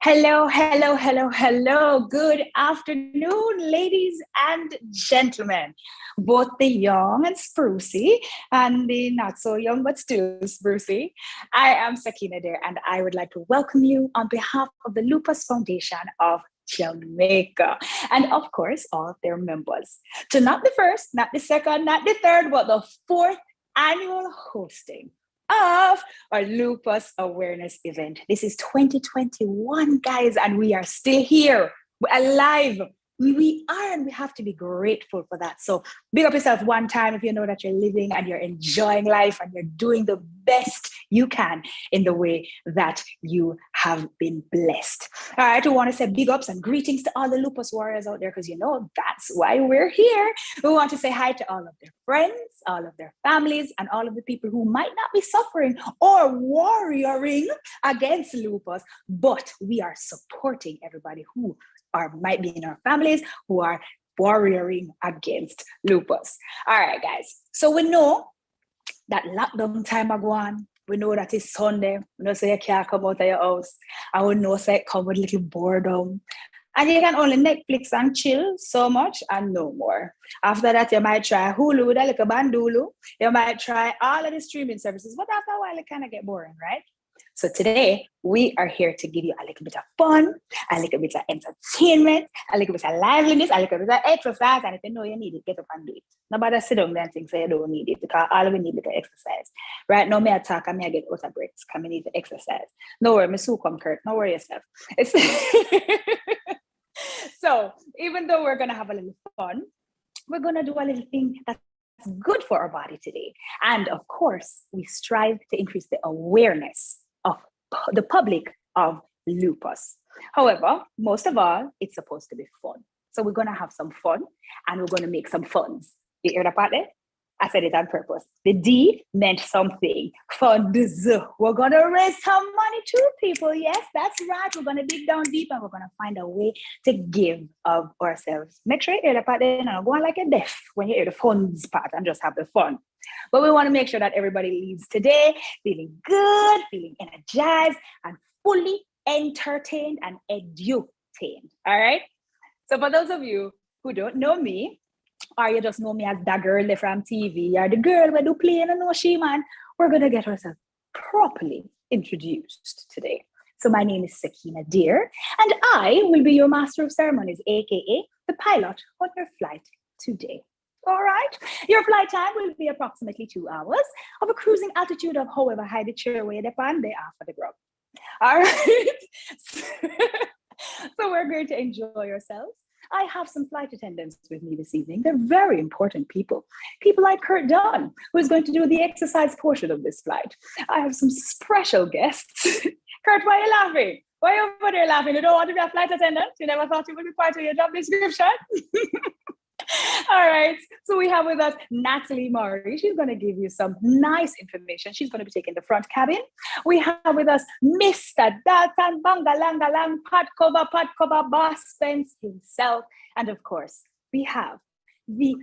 Hello, hello, hello, hello. Good afternoon, ladies and gentlemen, both the young and sprucey and the not so young but still sprucey. I am Sakina there, and I would like to welcome you on behalf of the Lupus Foundation of Jamaica, and of course, all of their members. To not the first, not the second, not the third, but the fourth annual hosting of our lupus awareness event. This is 2021, guys, and we are still here. We're alive. We are, and we have to be grateful for that. So big up yourself one time if you know that you're living and you're enjoying life and you're doing the best you can in the way that you have been blessed. All right, we want to say big ups and greetings to all the lupus warriors out there, because you know that's why we're here. We want to say hi to all of their friends, all of their families, and all of the people who might not be suffering or warrioring against lupus, but we are supporting everybody who might be in our families who are warrioring against lupus. All right, guys. So we know that lockdown time are gone. We know that it's Sunday. We know say you can't come out of your house. And we know say it come with little boredom. And you can only Netflix and chill so much and no more. After that, you might try Hulu with a little bandulu. You might try all of the streaming services. But after a while, it kind of get boring, right? So today, we are here to give you a little bit of fun, a little bit of entertainment, a little bit of liveliness, a little bit of exercise. And if you know you need it, get up and do it. Nobody sit down there and think, say you don't need it, because all we need is exercise. Right now, I talk and I get out of breaks, because I need to exercise. No worry, my soul come Kurt. No worry yourself. So even though we're going to have a little fun, we're going to do a little thing that's good for our body today. And of course, we strive to increase the awareness of the public of lupus. However, most of all, it's supposed to be fun. So we're going to have some fun and we're going to make some funds. You hear that part there? I said it on purpose. The D meant something. Funds. We're going to raise some money too, people. Yes, that's right. We're going to dig down deep and we're going to find a way to give of ourselves. Make sure you hear the part there and go on like a deaf when you hear the funds part and just have the fun. But we want to make sure that everybody leaves today feeling good, feeling energized, and fully entertained and edutained. All right? So for those of you who don't know me, or you just know me as that girl from TV, or the girl who do play and know she man, we're going to get ourselves properly introduced today. So my name is Sakina Deer, and I will be your master of ceremonies, aka the pilot on your flight today. All right. Your flight time will be approximately 2 hours of a cruising altitude of however high the chairway depend they are for the ground. All right. So we're going to enjoy yourselves. I have some flight attendants with me this evening. They're very important people. People like Kurt Dunn, who is going to do the exercise portion of this flight. I have some special guests. Kurt, why are you laughing? Why are you over there laughing? You don't want to be a flight attendant? You never thought you would be part of your job description? All right, so we have with us Natalie Murray. She's going to give you some nice information. She's going to be taking the front cabin. We have with us Mr. Dalton Bangalangalang pot cover boss Spence himself. And of course, we have the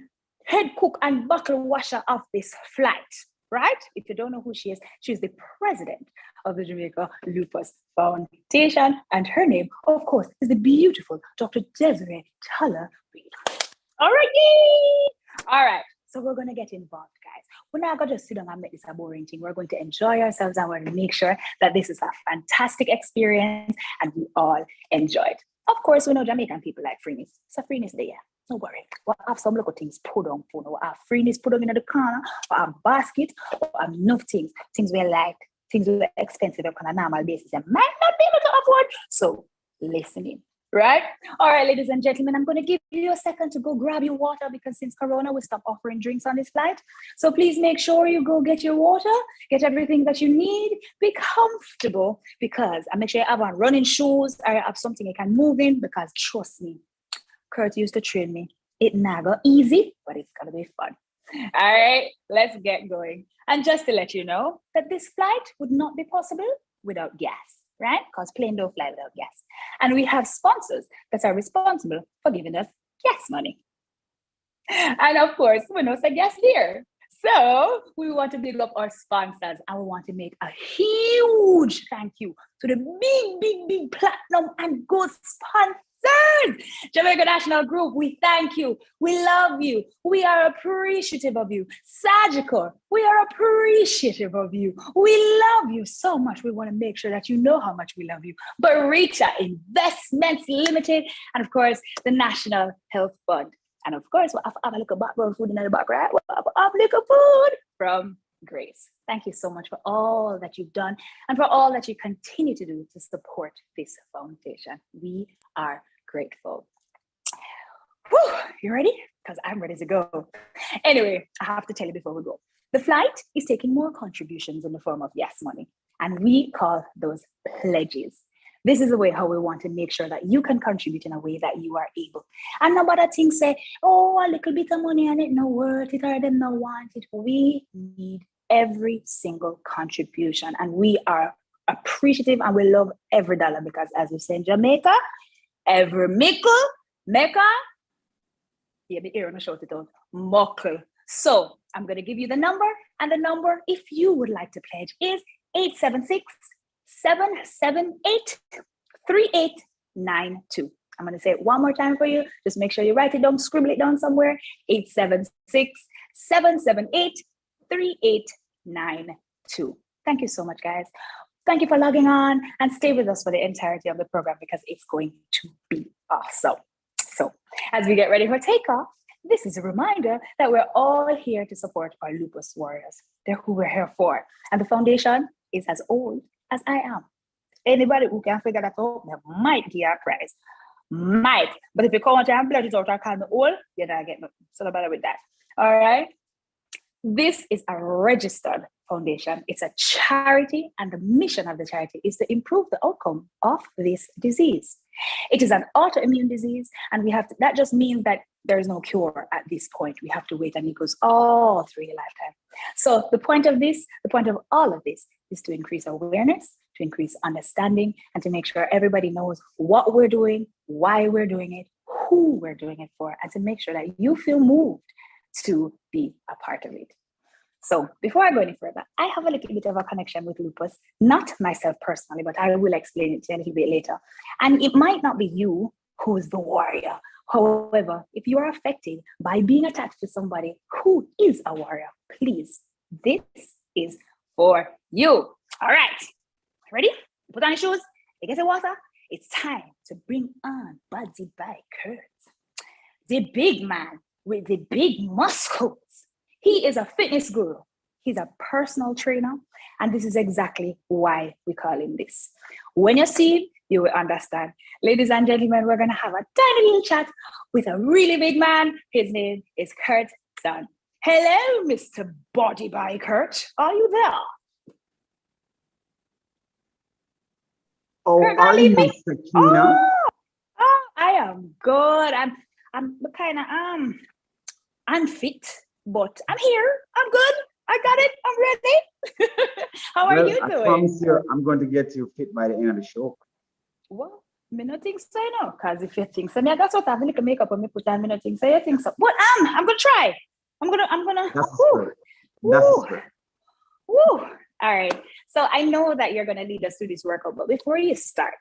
head cook and buckle washer of this flight, right? If you don't know who she is, she's the president of the Jamaica Lupus Foundation. And her name, of course, is the beautiful Dr. Desiree Tuller-Reed. All right. So we're going to get involved, guys. We're not going to just sit down and make this a boring thing. We're going to enjoy ourselves and we're going to make sure that this is a fantastic experience and we all enjoy it. Of course, we know Jamaican people like freeness. So freeness there. Don't worry. We'll have some little things put on for now. We'll have freeness put on in the corner. We'll have basket. We'll have enough things. Things we like. Things we are expensive on a normal basis. And might not be able to afford. So listen in. Right? All right, ladies and gentlemen, I'm going to give you a second to go grab your water, because since Corona, we stopped offering drinks on this flight. So please make sure you go get your water, get everything that you need, be comfortable, because I make sure you have on running shoes or you have something you can move in, because trust me, Kurt used to train me. It not go easy, but it's going to be fun. All right, let's get going. And just to let you know that this flight would not be possible without gas. Right? Because plane don't fly without gas. And we have sponsors that are responsible for giving us gas money. And of course, we know say gas here. So we want to big up our sponsors and we want to make a huge thank you to the big platinum and gold sponsors. Jamaica National Group, we thank you. We love you. We are appreciative of you. Sagicor, we are appreciative of you. We love you so much. We want to make sure that you know how much we love you. Baricha Investments Limited, and of course, the National Health Fund. And of course, we'll have a little background food in the background. We'll have a little food from Grace. Thank you so much for all that you've done and for all that you continue to do to support this foundation. We are grateful. Whew, you ready? Because I'm ready to go. Anyway, I have to tell you before we go. The flight is taking more contributions in the form of yes money, and we call those pledges. This is the way how we want to make sure that you can contribute in a way that you are able. And nobody things say, oh, a little bit of money and it no worth it or them no want it. We need every single contribution, and we are appreciative and we love every dollar because, as we say in Jamaica, every mickle, mecca, yeah, be here and shout it out, muckle. So I'm going to give you the number, and the number, if you would like to pledge, is 876-778-3892. I'm going to say it one more time for you. Just make sure you write it down, scribble it down somewhere. 876-778-3892. Thank you so much, guys. Thank you for logging on, and stay with us for the entirety of the program because it's going to be awesome. So as we get ready for takeoff, this is a reminder that we're all here to support our Lupus warriors. They're who we're here for. And the foundation is as old as I am. Anybody who can figure that out, they might get a prize. Might. But if you come out and blurt it out or call me old, you're not getting nothing. So no matter with that. All right. This is a registered foundation. It's a charity, and the mission of the charity is to improve the outcome of this disease. It is an autoimmune disease, and that just means that there is no cure at this point. We have to wait, and it goes all through your lifetime. So the point of all of this is to increase awareness, to increase understanding, and to make sure everybody knows what we're doing, why we're doing it, who we're doing it for, and to make sure that you feel moved to be a part of it. So before I go any further, I have a little bit of a connection with lupus, not myself personally, but I will explain it a little bit later. And it might not be you who is the warrior. However, if you are affected by being attached to somebody who is a warrior, please, this is for you. All right, ready? Put on your shoes, get your water. It's time to bring on Body by Kurt, the big man with the big muscles. He is a fitness guru. He's a personal trainer. And this is exactly why we call him this. When you see him, you will understand. Ladies and gentlemen, we're going to have a tiny little chat with a really big man. His name is Kurt Dunn. Hello, Mr. Body by Kurt. Are you there? Oh, Kurt, are you, Sakina? Oh, I am good. I'm kind of unfit, but I'm here. I'm good. I got it. I'm ready. How are you doing? I promise you, I'm going to get you fit by the end of the show. Well, me not think so, no. Because if you think so, I got sort of little makeup and me put on, me not think so. You think so? But I'm gonna try. I'm gonna. That's woo, great. That's great. Woo. All right. So I know that you're gonna lead us through this workout, but before you start,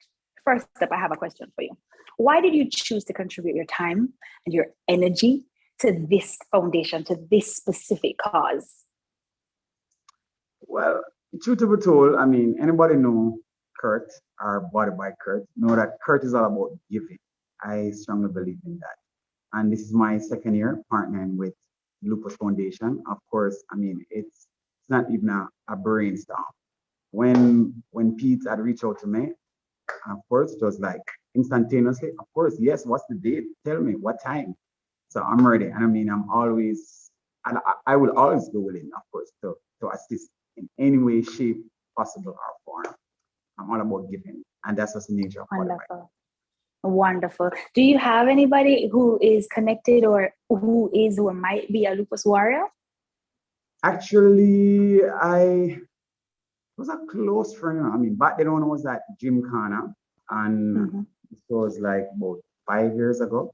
first up, I have a question for you. Why did you choose to contribute your time and your energy to this foundation, to this specific cause? Well, truth to be told, I mean, anybody know Kurt or Body by Kurt know that Kurt is all about giving. I strongly believe in that. And this is my second year partnering with Lupus Foundation. Of course, I mean, it's not even a brainstorm. When Pete had reached out to me, of course, it was like instantaneously, of course, yes, what's the date? Tell me what time. So I'm ready. And I mean, I will always be willing, of course, to assist in any way, shape, possible or form. I'm all about giving. And that's just the nature of Wonderful. Wonderful. Do you have anybody who is connected or who might be a lupus warrior? Actually, I was a close friend. I mean, back then when I was at Gym Corner, and it was like about 5 years ago.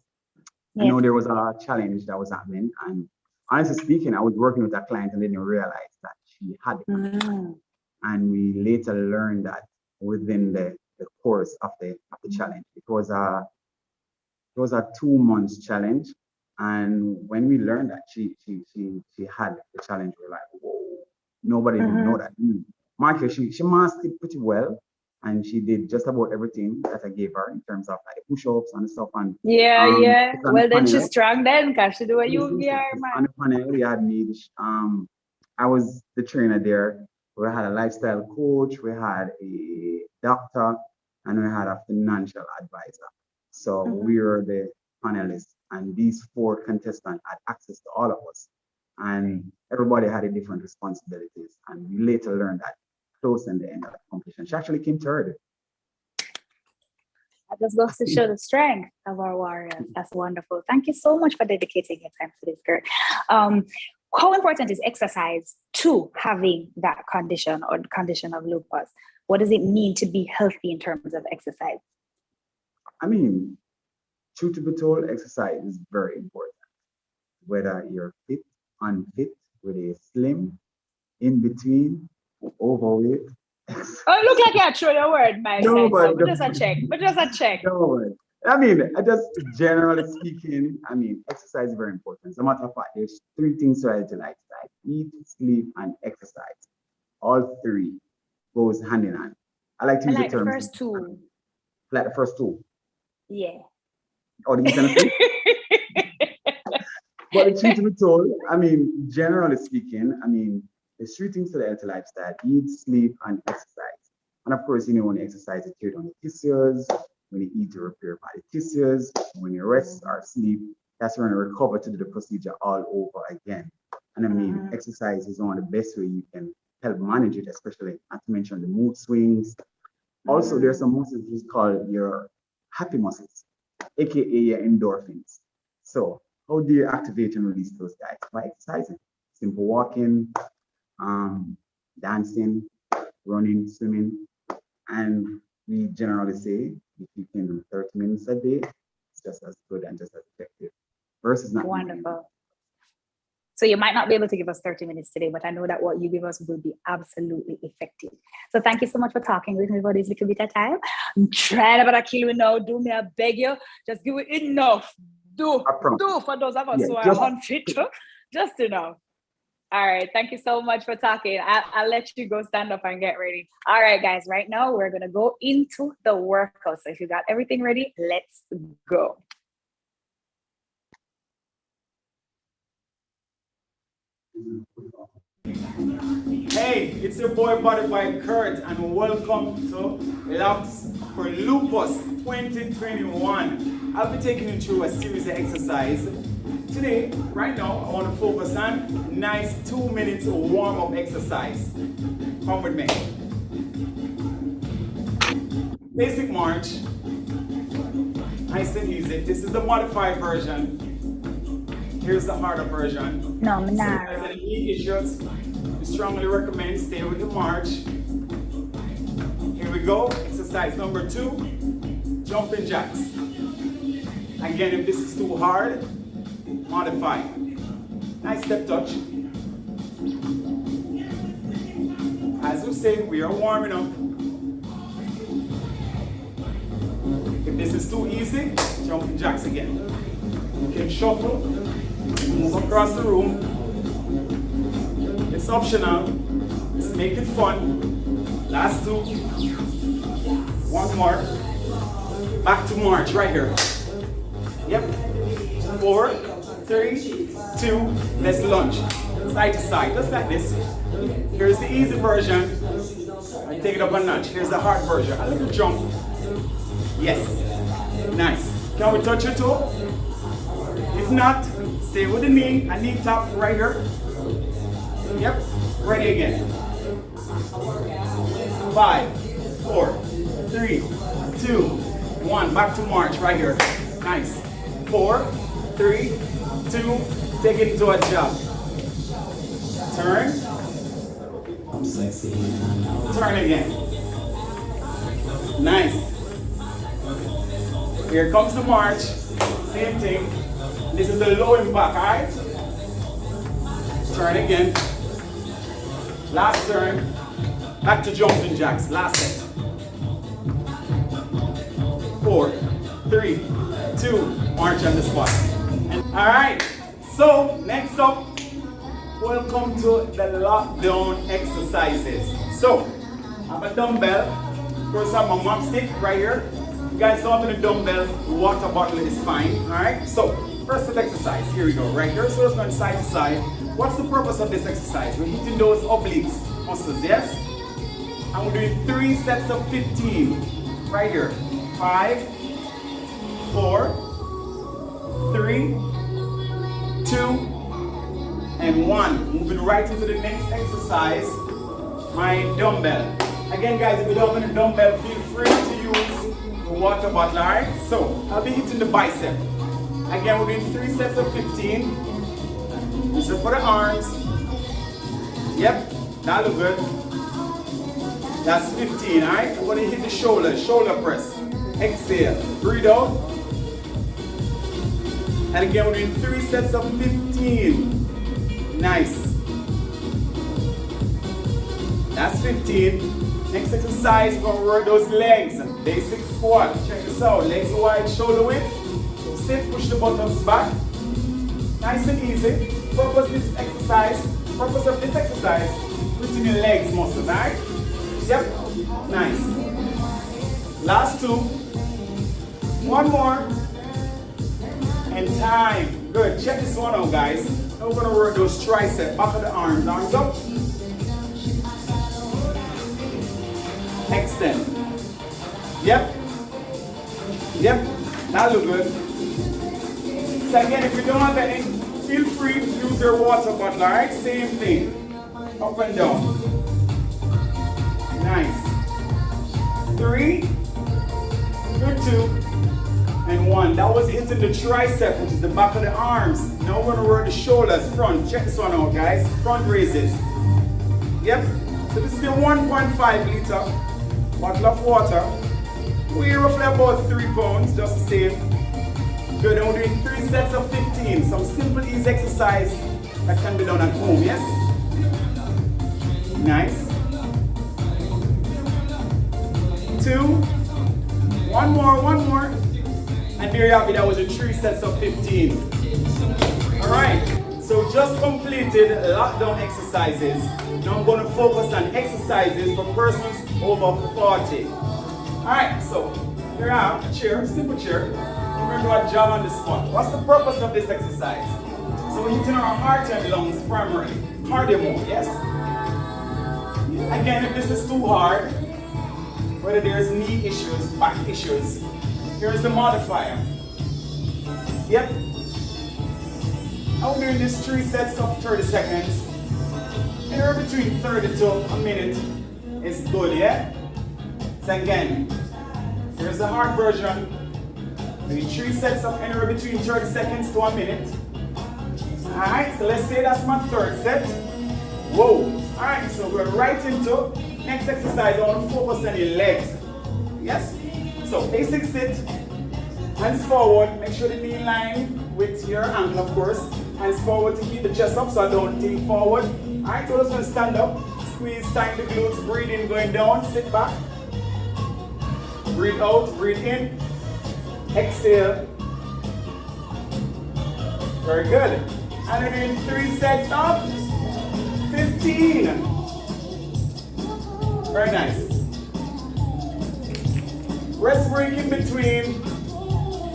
Yeah. I know there was a challenge that was happening, and honestly speaking, I was working with a client and didn't realize that she had it. And we later learned that within the course of the challenge. It was a 2 months challenge. And when we learned that she had the challenge, we're like, whoa, nobody didn't know that. Marcia, she mastered it pretty well. And she did just about everything that I gave her in terms of like the push-ups and stuff. And yeah. she's on Well, the then panel. she's strong then, because she do a Yes, UVR, on man. the panel, we had me. I was the trainer there. We had a lifestyle coach, we had a doctor, and we had a financial advisor. So we were the panelists, and these 4 contestants had access to all of us. And everybody had a different responsibilities. And we later learned that close in the end of the competition. She actually came third. That just goes to show the strength of our warriors. That's wonderful. Thank you so much for dedicating your time to this, girl. How important is exercise to having that condition or condition of lupus? What does it mean to be healthy in terms of exercise? I mean, truth to be told, exercise is very important. Whether you're fit, unfit, whether you're slim, in between, overweight. Oh, it looks like you're throwing a word, my No, side. but So just a check. But just a check. No, I mean, just generally speaking, I mean, exercise is very important. As a matter of fact, there's 3 things to lifestyle: eat, sleep, and exercise. All 3 goes hand in hand. I like to use like the term. The first 2. Like the first 2. Yeah. Or the eat and sleep. But the truth to be told, I mean, generally speaking, I mean, there's 3 things to the healthy lifestyle: eat, sleep, and exercise. And of course, when you exercise, you tear down the tissues. When you eat, to repair body tissues. When you rest or sleep, that's when you recover to do the procedure all over again. And I mean, exercise is one of the best way you can help manage it, especially not to mention the mood swings. Also, there's some muscles which is called your happy muscles, aka your endorphins. So how do you activate and release those guys? By exercising. Simple walking, dancing, running, swimming. And we generally say if you can do 30 minutes a day, it's just as good and just as effective versus not. Wonderful. So you might not be able to give us 30 minutes today, but I know that what you give us will be absolutely effective. So thank you so much for talking with me about this little bit of time. I'm trying about to kill you now. Do me, I beg you. Just give it enough. Do for those of us who are unfit. Just enough. All right. Thank you so much for talking. I'll let you go stand up and get ready. All right, guys. Right now, we're going to go into the workout. So if you got everything ready, let's go. Hey, it's your boy Body by Kurt, and welcome to Labs for Lupus 2021. I'll be taking you through a series of exercises. Today, right now, I want to focus on nice 2 minutes warm-up exercise. Come with me. Basic march. Nice and easy. This is the modified version. Here's the harder version. No, So, as any issues, we strongly recommend stay with the march. Here we go. Exercise number 2, jumping jacks. Again, if this is too hard, modify. Nice step touch. As we say, we are warming up. If this is too easy, jumping jacks again. You can shuffle, move across the room. It's optional. Let's make it fun. Last 2. One more. Back to march right here. Yep. 4, 3, 2. Let's lunge. Side to side, just like this. Here's the easy version. I take it up a notch. Here's the hard version. A little jump. Yes. Nice. Can we touch your toe? If not, stay with the knee. A knee tap right here. Yep. Ready again. 5, 4, 3, 2, 1. Back to march right here. Nice. 4, 3, 2. Take it into a jump. Turn. Turn again. Nice. Here comes the march. Same thing. This is a low impact, alright? Turn again. Last turn. Back to jumping jacks. Last set. 4, 3, 2, march on the spot. Alright, so next up, welcome to the lockdown exercises. So, I have a dumbbell. First I have my mop stick right here. If you guys don't have a dumbbell, water bottle is fine. Alright, so first set exercise. Here we go, right here. So let's go side to side. What's the purpose of this exercise? We're hitting those obliques muscles, yes? And we're doing 3 sets of 15. Right here. 5, 4, 3, 2, and 1. Moving right into the next exercise, my dumbbell. Again, guys, if you don't have a dumbbell, feel free to use the water bottle, alright? So, I'll be hitting the bicep. Again, we're doing 3 sets of 15. This is for the arms. Yep, that looks good. That's 15, alright? I'm going to hit the shoulder press. Exhale, breathe out. And again, we're doing 3 sets of 15. Nice. That's 15. Next exercise, we're going to work those legs. Basic squat. Check this out. Legs wide, shoulder width. So sit, push the buttocks back. Nice and easy. Purpose of this exercise, putting your legs muscles, alright? Yep. Nice. Last 2. One more. And time. Good. Check this one out, guys. Now we're going to work those triceps. Back of the arms. Arms up. Extend. Yep. Yep. That look good. So again, if you don't have any, feel free to use your water bottle, alright? Same thing. Up and down. Nice. 3, 2, and 1. That was hitting the tricep, which is the back of the arms. Now we're going to work the shoulders, front. Check this one out, guys. Front raises. Yep. So this is the 1.5 liter bottle of water. Weigh roughly about 3 pounds, just the same. Good, and we're doing 3 sets of 15. Some simple, easy exercise that can be done at home, yes? Nice. 2, 1 more. And there you have it, that was your 3 sets of 15. Alright, so just completed lockdown exercises. Now I'm going to focus on exercises for persons over 40. Alright, so here I have a chair, simple chair. Remember I jog on the spot. What's the purpose of this exercise? So we're hitting our heart and lungs primarily. Cardio mode, yes? Again, if this is too hard, whether there's knee issues, back issues, here's the modifier. Yep. I'm doing this 3 sets of 30 seconds. Anywhere between 30 to a minute is good, yeah? So again, here's the hard version. Doing 3 sets of anywhere between 30 seconds to a minute. Alright, so let's say that's my 3rd set. Whoa. Alright, so we're right into next exercise. I want to focus on your legs. Yes? So basic sit, hands forward, make sure the knee in line with your ankle, of course. Hands forward to keep the chest up so I don't tilt forward. Alright, so let's going to stand up, squeeze, tighten the glutes, breathe in, going down, sit back. Breathe out, breathe in, exhale. Very good. And we're doing 3 sets of 15. Very nice. Rest break in between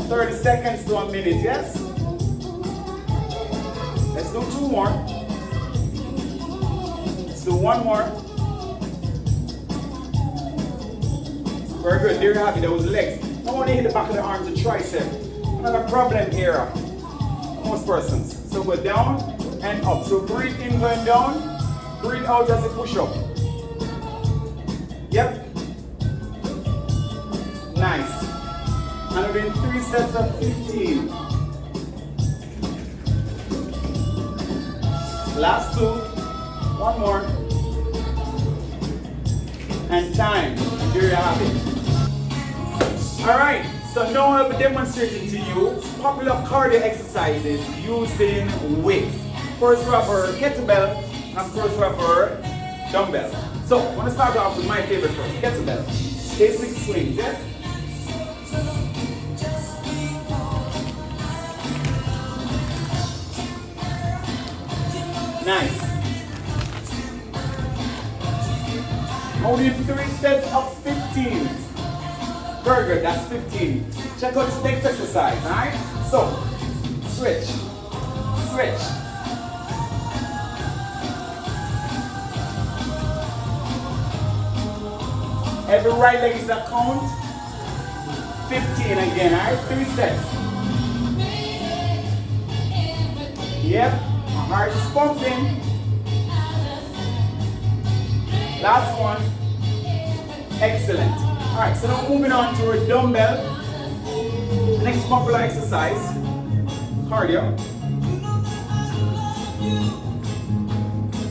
30 seconds to a minute, yes? Let's do 2 more. Let's do 1 more. Very good, there you have it, those legs. I want to hit the back of the arms and tricep. Another problem here, most persons. So go down and up. So breathe in going down, breathe out as you push up. Yep. Nice. And we're doing 3 sets of 15. Last 2. 1 more. And time. There you have it. Alright, so now I'll be demonstrating to you popular cardio exercises using weights. course, we have our kettlebell, and of course, we have our dumbbell. So, I'm going to start off with my favorite first, kettlebell. Basic swings, yes? Nice. Only 3 sets of 15. Very good, that's 15. Check out this next exercise, alright? So, switch, switch. Every right leg is a count. 15 again, alright? 3 sets. Yep, my heart is pumping. Last one. Excellent. Alright, so now moving on to a dumbbell. Next popular exercise, cardio.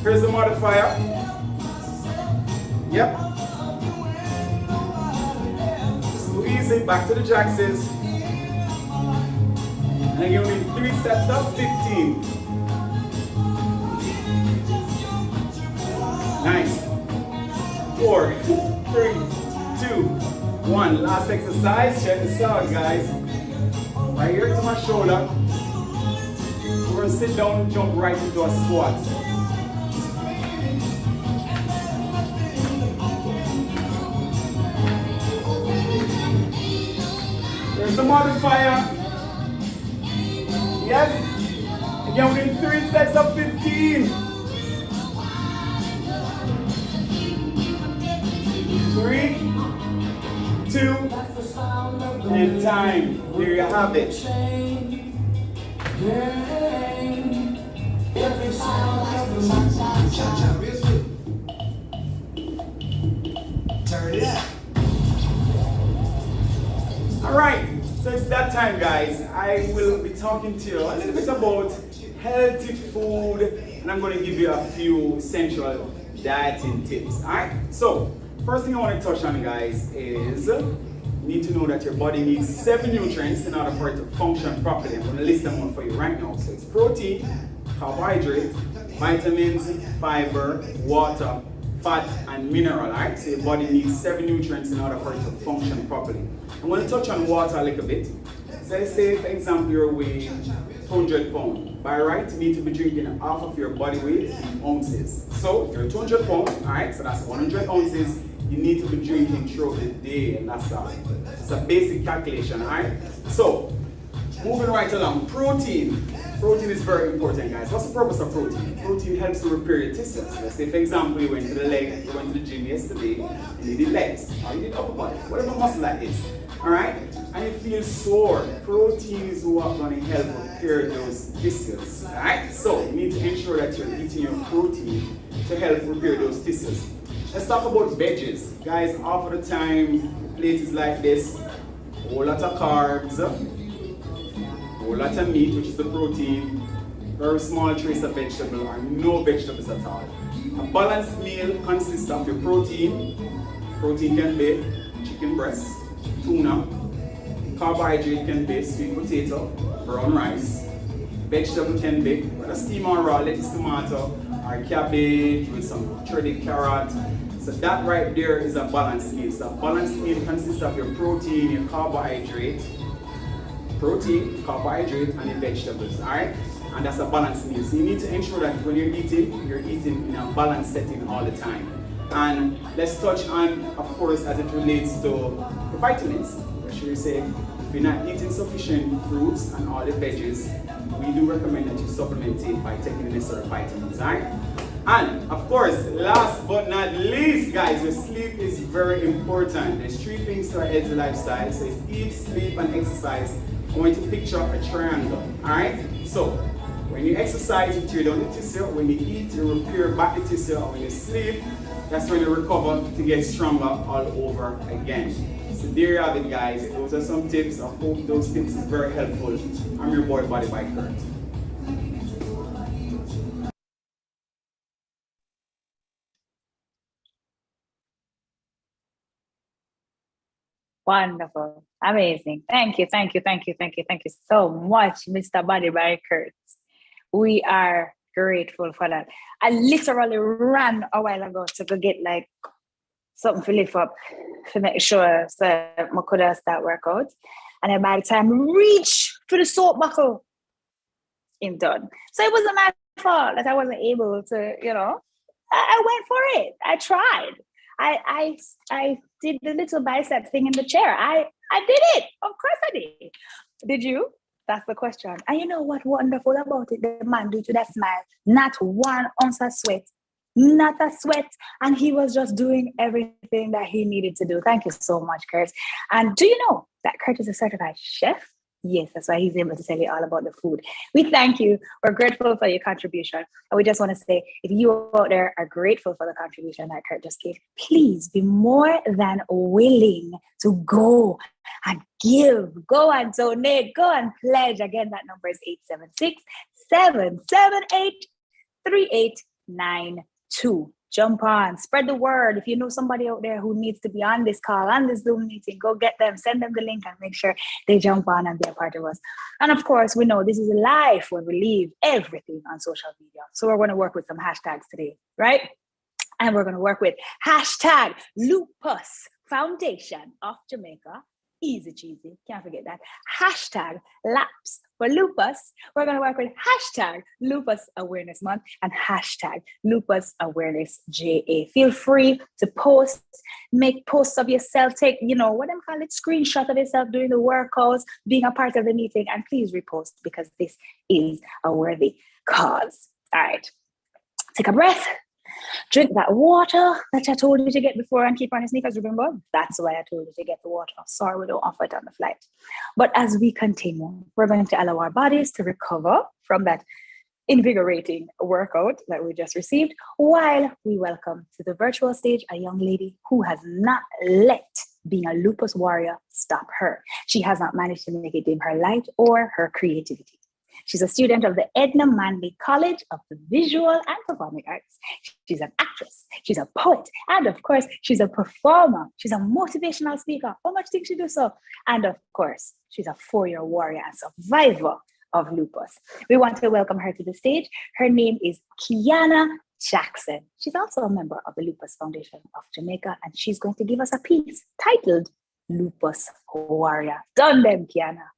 Here's the modifier. Yep. Squeeze it back to the jaxes. And then you need 3 sets of 15. Nice. 4, 3, 2, 1. Last exercise. Check this out, guys. Right here to my shoulder. We're going to sit down and jump right into a squat. There's the modifier. Yes. Again, we need 3 sets of 15. 3, 2, and time. There you have it. Turn it up. All right, so it's that time, guys. I will be talking to you a little bit about healthy food, and I'm going to give you a few essential dieting tips. All right, so first thing I want to touch on, guys, is you need to know that your body needs 7 nutrients in order for it to function properly. I'm going to list them all for you right now. So it's protein, carbohydrate, vitamins, fiber, water, fat, and mineral. Right? So your body needs 7 nutrients in order for it to function properly. I'm going to touch on water a little bit. So let's say, for example, you're weighing 200 pounds. By right, you need to be drinking half of your body weight in ounces. So if you're 200 pounds, all right, so that's 100 ounces. You need to be drinking throughout the day, and that's a basic calculation, alright? So, moving right along, protein. Protein is very important, guys. What's the purpose of protein? Protein helps to repair your tissues. Let's say, for example, you went to the leg, you went to the gym yesterday, and you did legs, or you did upper body, whatever muscle that is, alright? And you feel sore. Protein is what's going to help repair those tissues, alright? So, you need to ensure that you're eating your protein to help repair those tissues. Let's talk about veggies. Guys, half of the time, plate is like this. A whole lot of carbs, a whole lot of meat, which is the protein, very small trace of vegetable or no vegetables at all. A balanced meal consists of your protein. Protein can be chicken breast, tuna. Carbohydrate can be sweet potato, brown rice. Vegetable can be whether steam or raw, lettuce, tomato, or cabbage with some shredded carrot. So that right there is a balanced meal. So a balanced meal consists of your protein, your carbohydrate, and your vegetables, alright? And that's a balanced meal. So you need to ensure that when you're eating in a balanced setting all the time. And let's touch on, of course, as it relates to the vitamins. What should we say? If you're not eating sufficient fruits and all the veggies, we do recommend that you supplement it by taking the necessary vitamins, alright? And of course, last but not least, guys, your sleep is very important. There's 3 things to a healthy lifestyle. So it's eat, sleep, and exercise. I want you to picture a triangle. Alright? So when you exercise, you tear down the tissue. When you eat, you repair back the tissue. And when you sleep, that's when you recover to get stronger all over again. So there you have it, guys. Those are some tips. I hope those tips is very helpful. I'm your boy, Body by Kurt. Wonderful. Amazing. Thank you. Thank you so much, Mr. Body by Kurt. We are Grateful for that. I literally ran a while ago to go get like something to lift up to make sure so I could start workout. And then by the time I reach for the soap buckle, I'm done. So it wasn't my fault that I wasn't able to, I went for it. I tried. I did the little bicep thing in the chair. I did it. Of course I did. Did you? That's the question. And you know what wonderful about it? The man due to that smile, not 1 ounce of sweat, not a sweat. And he was just doing everything that he needed to do. Thank you so much, Kurt. And do you know that Kurt is a certified chef? Yes, that's why he's able to tell you all about the food. We thank you. We're grateful for your contribution. And we just want to say, if you out there are grateful for the contribution that Kurt just gave, please be more than willing to go and give, go and donate, go and pledge. Again, that number is 876-778-3892. Jump on, spread the word. If you know somebody out there who needs to be on this call, on this Zoom meeting, go get them, send them the link and make sure they jump on and be a part of us. And of course, we know this is a life when we leave everything on social media. So we're going to work with some hashtags today, right? And we're going to work with hashtag Lupus Foundation of Jamaica. Easy cheesy, can't forget that. Hashtag Laps for Lupus. We're going to work with hashtag Lupus Awareness Month and hashtag Lupus Awareness JA. Feel free to post, make posts of yourself, take, what I'm calling it, screenshot of yourself doing the workouts, being a part of the meeting, and please repost because this is a worthy cause. All right, take a breath. Drink that water that I told you to get before and keep on your sneakers, remember? That's why I told you to get the water. Sorry, we don't offer it on the flight. But as we continue, we're going to allow our bodies to recover from that invigorating workout that we just received, while we welcome to the virtual stage a young lady who has not let being a lupus warrior stop her. She has not managed to make it dim her light or her creativity. She's a student of the Edna Manley College of the Visual and Performing Arts. She's an actress, she's a poet, and of course, she's a performer. She's a motivational speaker. How much things she do so? And of course, she's a 4-year warrior and survivor of lupus. We want to welcome her to the stage. Her name is Kiana Jackson. She's also a member of the Lupus Foundation of Jamaica, and she's going to give us a piece titled Lupus Warrior. Done them, Kiana.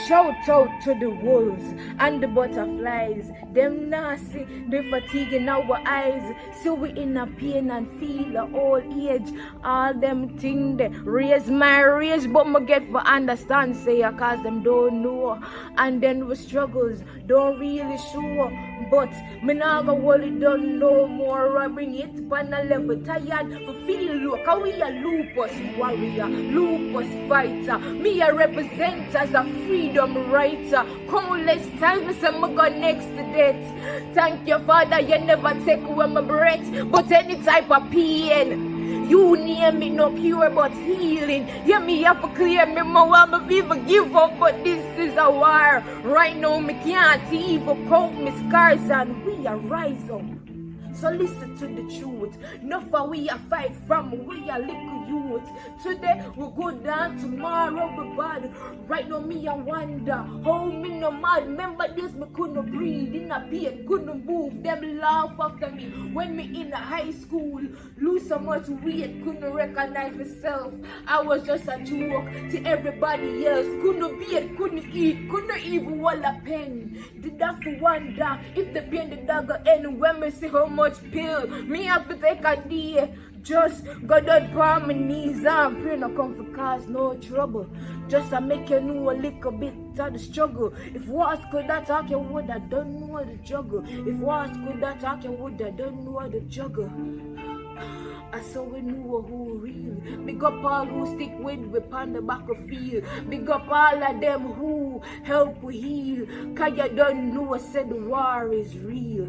Shout out to the wolves and the butterflies, them nasty, the fatigue in our eyes. So we in a pain and feel a old age. All them things they raise my rage, but me get for understand say cause them don't know. And then we struggles don't really show. But me nah go hold it done no more. I bring it pan a level tired for feel low. Cause we a lupus warrior, lupus fighter. Me a represent as a freedom writer. Countless times me say me go next to death. Thank you, Father, you never take away my breath. But any type of pain, you name me no cure but healing. Yeah, me have to clear me more want me even give up. But this is a war. Right now me can't even count my scars and we are rise up. So listen to the truth. Not for we a fight from we a little youth. Today we go down, tomorrow we bad. Right now me a wonder how me no mad. Remember this, me couldn't breathe in a bed, couldn't move. Them laugh after me when me in a high school. Lose so much weight, couldn't recognize myself. I was just a joke to everybody else. Couldn't beat, couldn't eat, couldn't even hold a pen. Did that for wonder if the pain the dagger end when me see how much pill me have to take a day. Just go down on my knees and pray no come for cause no trouble. Just to make you know a little bit of the struggle. If words could attack you would have done know the juggle. If words could attack you would have done know the juggle. so we know who real. Big up all who stick with we on the battlefield. Big up all of them who help we heal. Cause you don't know, said the war is real.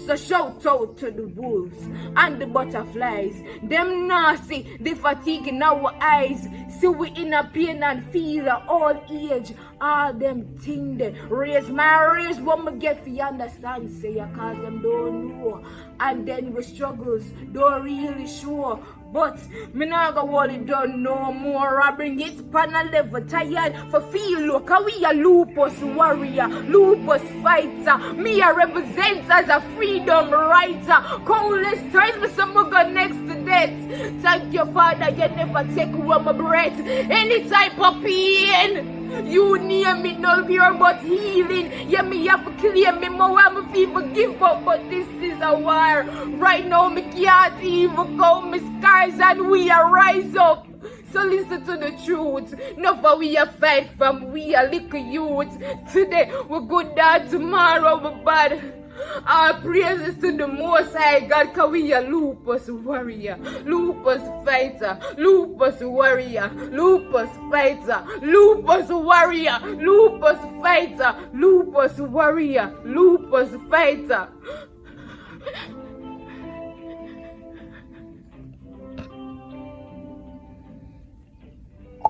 So shout out to the wolves and the butterflies. Them nasty, the fatigue in our eyes. See we in a pain and feel all age. All them thing they raise when we get fi understand. Say ya cause them don't know. And then we struggles don't really sure. But me not go hold it done no more. I bring it pan a level tired for feel look. We a lupus warrior, lupus fighter. Me a represent as a freedom writer. Countless times me some go next to death. Thank you, Father, you never take away my breath. Any type of pain. You near me, no pure but healing. Yeah, me have to claim me more. I'm feel give up, but this is a war. Right now, me can't even count my scars, and we are rise up. So listen to the truth. Never we are fight from we are little youth. Today we're good, that tomorrow we're bad. Our praises to the Most High God, cause we are lupus warrior, lupus fighter, lupus warrior, lupus fighter, lupus warrior, lupus fighter, lupus warrior, lupus fighter.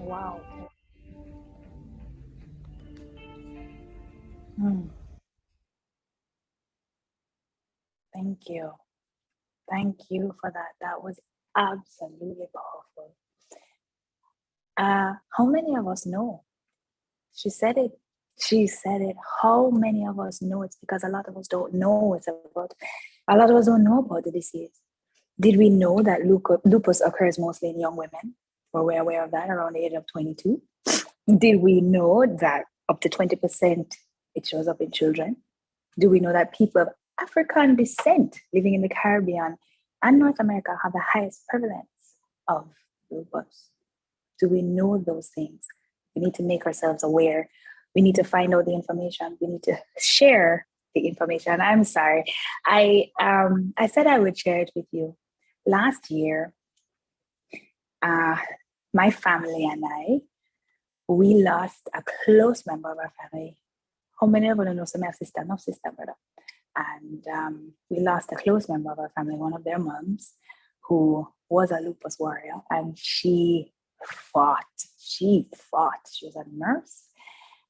Wow. Thank you. Thank you for that. That was absolutely powerful. How many of us know? She said it. She said it. How many of us know? It's because a lot of us don't know. A lot of us don't know about the disease. Did we know that lupus occurs mostly in young women? Were we aware of that around the age of 22? Did we know that up to 20% it shows up in children? Do we know that people of African descent living in the Caribbean and North America have the highest prevalence of lupus? Do we know those things? We need to make ourselves aware. We need to find out the information. We need to share the information. I'm sorry. I said I would share it with you. Last year, my family and I, we lost a close member of our family. How many of you know some sister, no sister, brother? And we lost a close member of our family, one of their moms, who was a lupus warrior, and she fought. She was a nurse,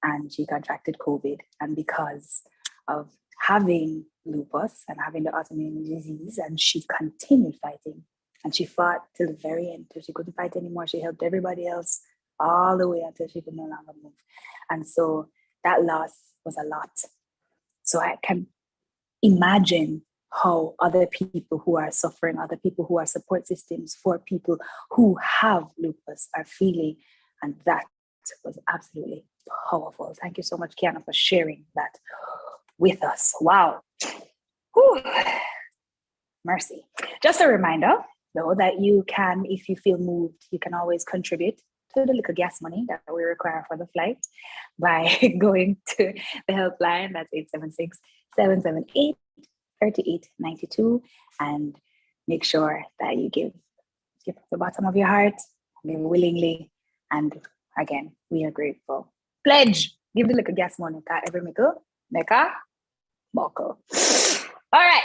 and she contracted COVID. And because of having lupus and having the autoimmune disease, and she continued fighting, and she fought till the very end, till she couldn't fight anymore. She helped everybody else all the way until she could no longer move. And so that loss was a lot. So I can imagine how other people who are suffering, other people who are support systems for people who have lupus are feeling. And that was absolutely powerful. Thank you so much, Kiana, for sharing that with us. Wow. Whew. Mercy. Just a reminder, though, that you can, if you feel moved, you can always contribute to the little gas money that we require for the flight by going to the helpline. That's 876-778-3892, and make sure that you give from the bottom of your heart, give willingly, and again, we are grateful. Pledge, give the little gas money, every mickle, make a buckle. All right,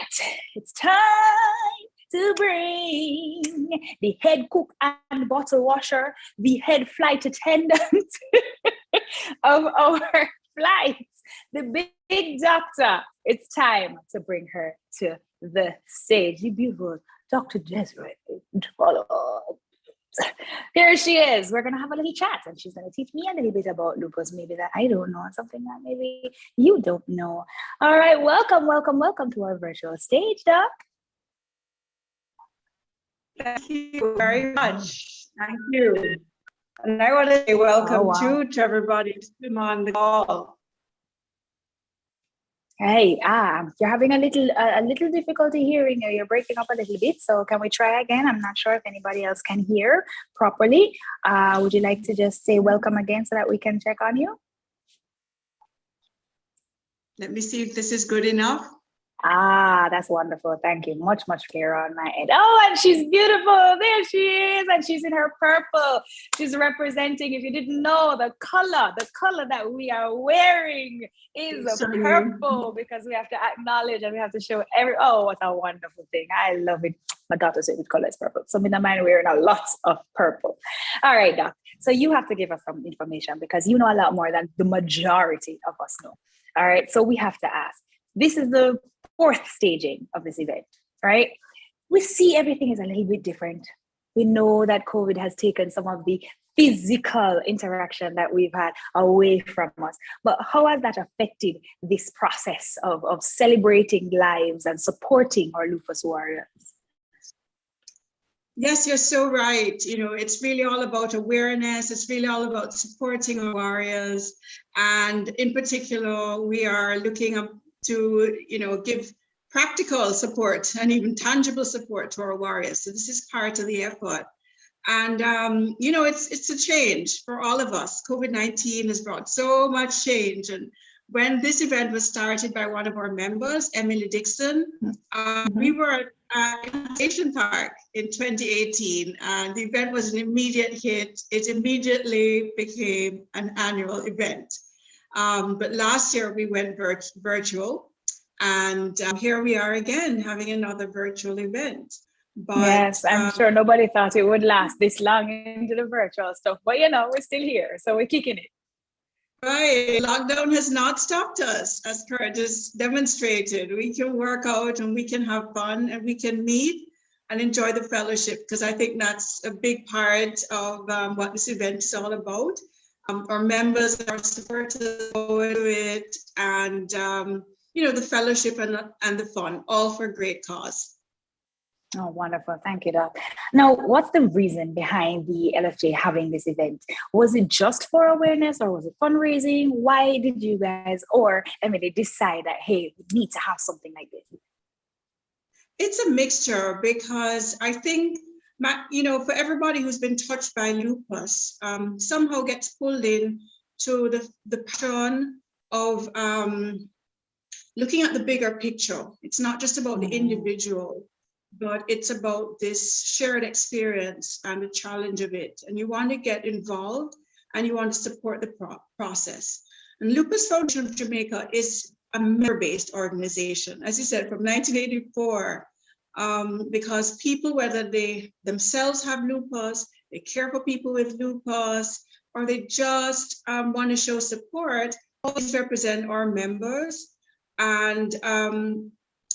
it's time to bring the head cook and bottle washer, the head flight attendant of our flights, the big doctor. It's time to bring her to the stage. The beautiful Dr. Desiree. Here she is. We're going to have a little chat, and she's going to teach me a little bit about lupus, maybe that I don't know, something that maybe you don't know. All right, welcome to our virtual stage, Doc. Thank you very much. Thank you. And I want to say welcome to everybody who's on the call. Hey, you're having a little difficulty hearing. You're breaking up a little bit. So can we try again? I'm not sure if anybody else can hear properly. Would you like to just say welcome again so that we can check on you? Let me see if this is good enough. Ah, that's wonderful. Thank you. Much, much clearer on my end. Oh, and she's beautiful. There she is. And she's in her purple. She's representing, if you didn't know, the color that we are wearing is a Sorry. purple, because we have to acknowledge and we have to show oh, what a wonderful thing. I love it. My daughter's favorite color is purple. So me and mine wearing a lot of purple. All right, Doc. So you have to give us some information because you know a lot more than the majority of us know. All right. So we have to ask. This is the fourth staging of this event, right? We see everything is a little bit different. We know that COVID has taken some of the physical interaction that we've had away from us. But how has that affected this process of celebrating lives and supporting our lupus warriors? Yes, you're so right. You know, it's really all about awareness. It's really all about supporting our warriors. And in particular, we are looking up to, you know, give practical support and even tangible support to our warriors. So this is part of the effort. And, you know, it's a change for all of us. COVID-19 has brought so much change. And when this event was started by one of our members, Emily Dixon, we were at Station Park in 2018, and the event was an immediate hit. It immediately became an annual event. But last year we went virtual, and here we are again having another virtual event. But, yes, I'm sure nobody thought it would last this long into the virtual stuff, but you know, we're still here, so we're kicking it. Right, lockdown has not stopped us, as Kurt has demonstrated. We can work out and we can have fun and we can meet and enjoy the fellowship, because I think that's a big part of what this event is all about. Our members, our supporters go into it, and you know, the fellowship and the fun, all for a great cause. Oh, wonderful. Thank you, Doc. Now, what's the reason behind the LFJ having this event? Was it just for awareness, or was it fundraising? Why did you guys or Emily decide that, hey, we need to have something like this? It's a mixture, because I think, you know, for everybody who's been touched by lupus, somehow gets pulled in to the pattern of looking at the bigger picture. It's not just about the individual, but it's about this shared experience and the challenge of it. And you want to get involved and you want to support the process. And Lupus Foundation of Jamaica is a member-based organization, as you said, from 1984, because people, whether they themselves have lupus, they care for people with lupus, or they just want to show support, always represent our members. And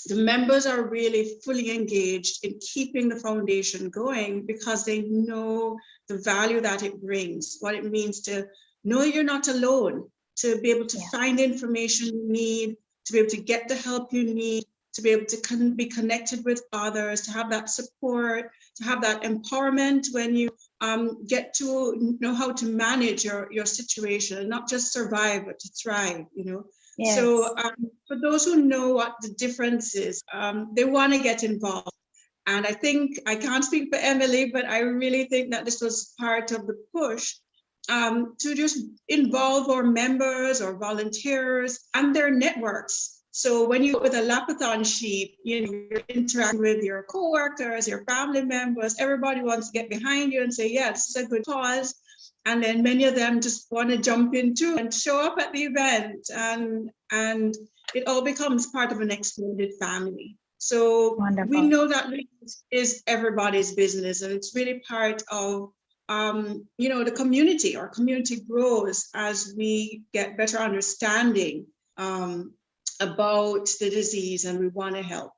the members are really fully engaged in keeping the foundation going, because they know the value that it brings, what it means to know you're not alone, to be able to find the information you need, to be able to get the help you need, to be able to be connected with others, to have that support, to have that empowerment when you get to know how to manage your situation, and not just survive, but to thrive, you know. Yes. So for those who know what the difference is, they want to get involved. And I think, I can't speak for Emily, but I really think that this was part of the push to just involve our members or volunteers and their networks. So when you with a Lapathon sheet, you know, you're interacting with your coworkers, your family members, everybody wants to get behind you and say, yeah, this is a good cause. And then many of them just want to jump in too and show up at the event, and it all becomes part of an extended family. So wonderful. We know that Lupus is everybody's business, and it's really part of you know, the community. Our community grows as we get better understanding about the disease, and we want to help.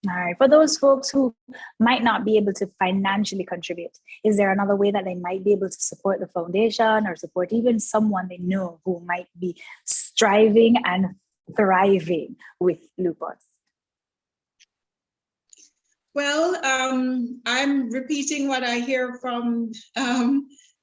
All right. For those folks who might not be able to financially contribute, is there another way that they might be able to support the foundation or support even someone they know who might be striving and thriving with lupus? Well, I'm repeating what I hear from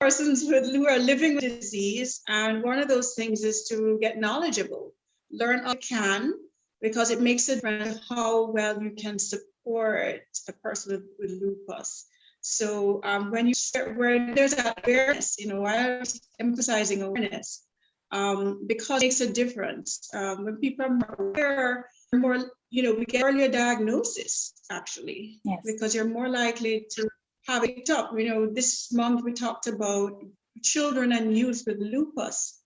persons who are living with disease. And one of those things is to get knowledgeable, learn all you can, because it makes a difference how well you can support a person with lupus. So when you start, where there's that awareness, you know, I'm emphasizing awareness, because it makes a difference. When people are aware more, we get earlier diagnosis actually, because you're more likely to have it up. This month we talked about children and youth with lupus.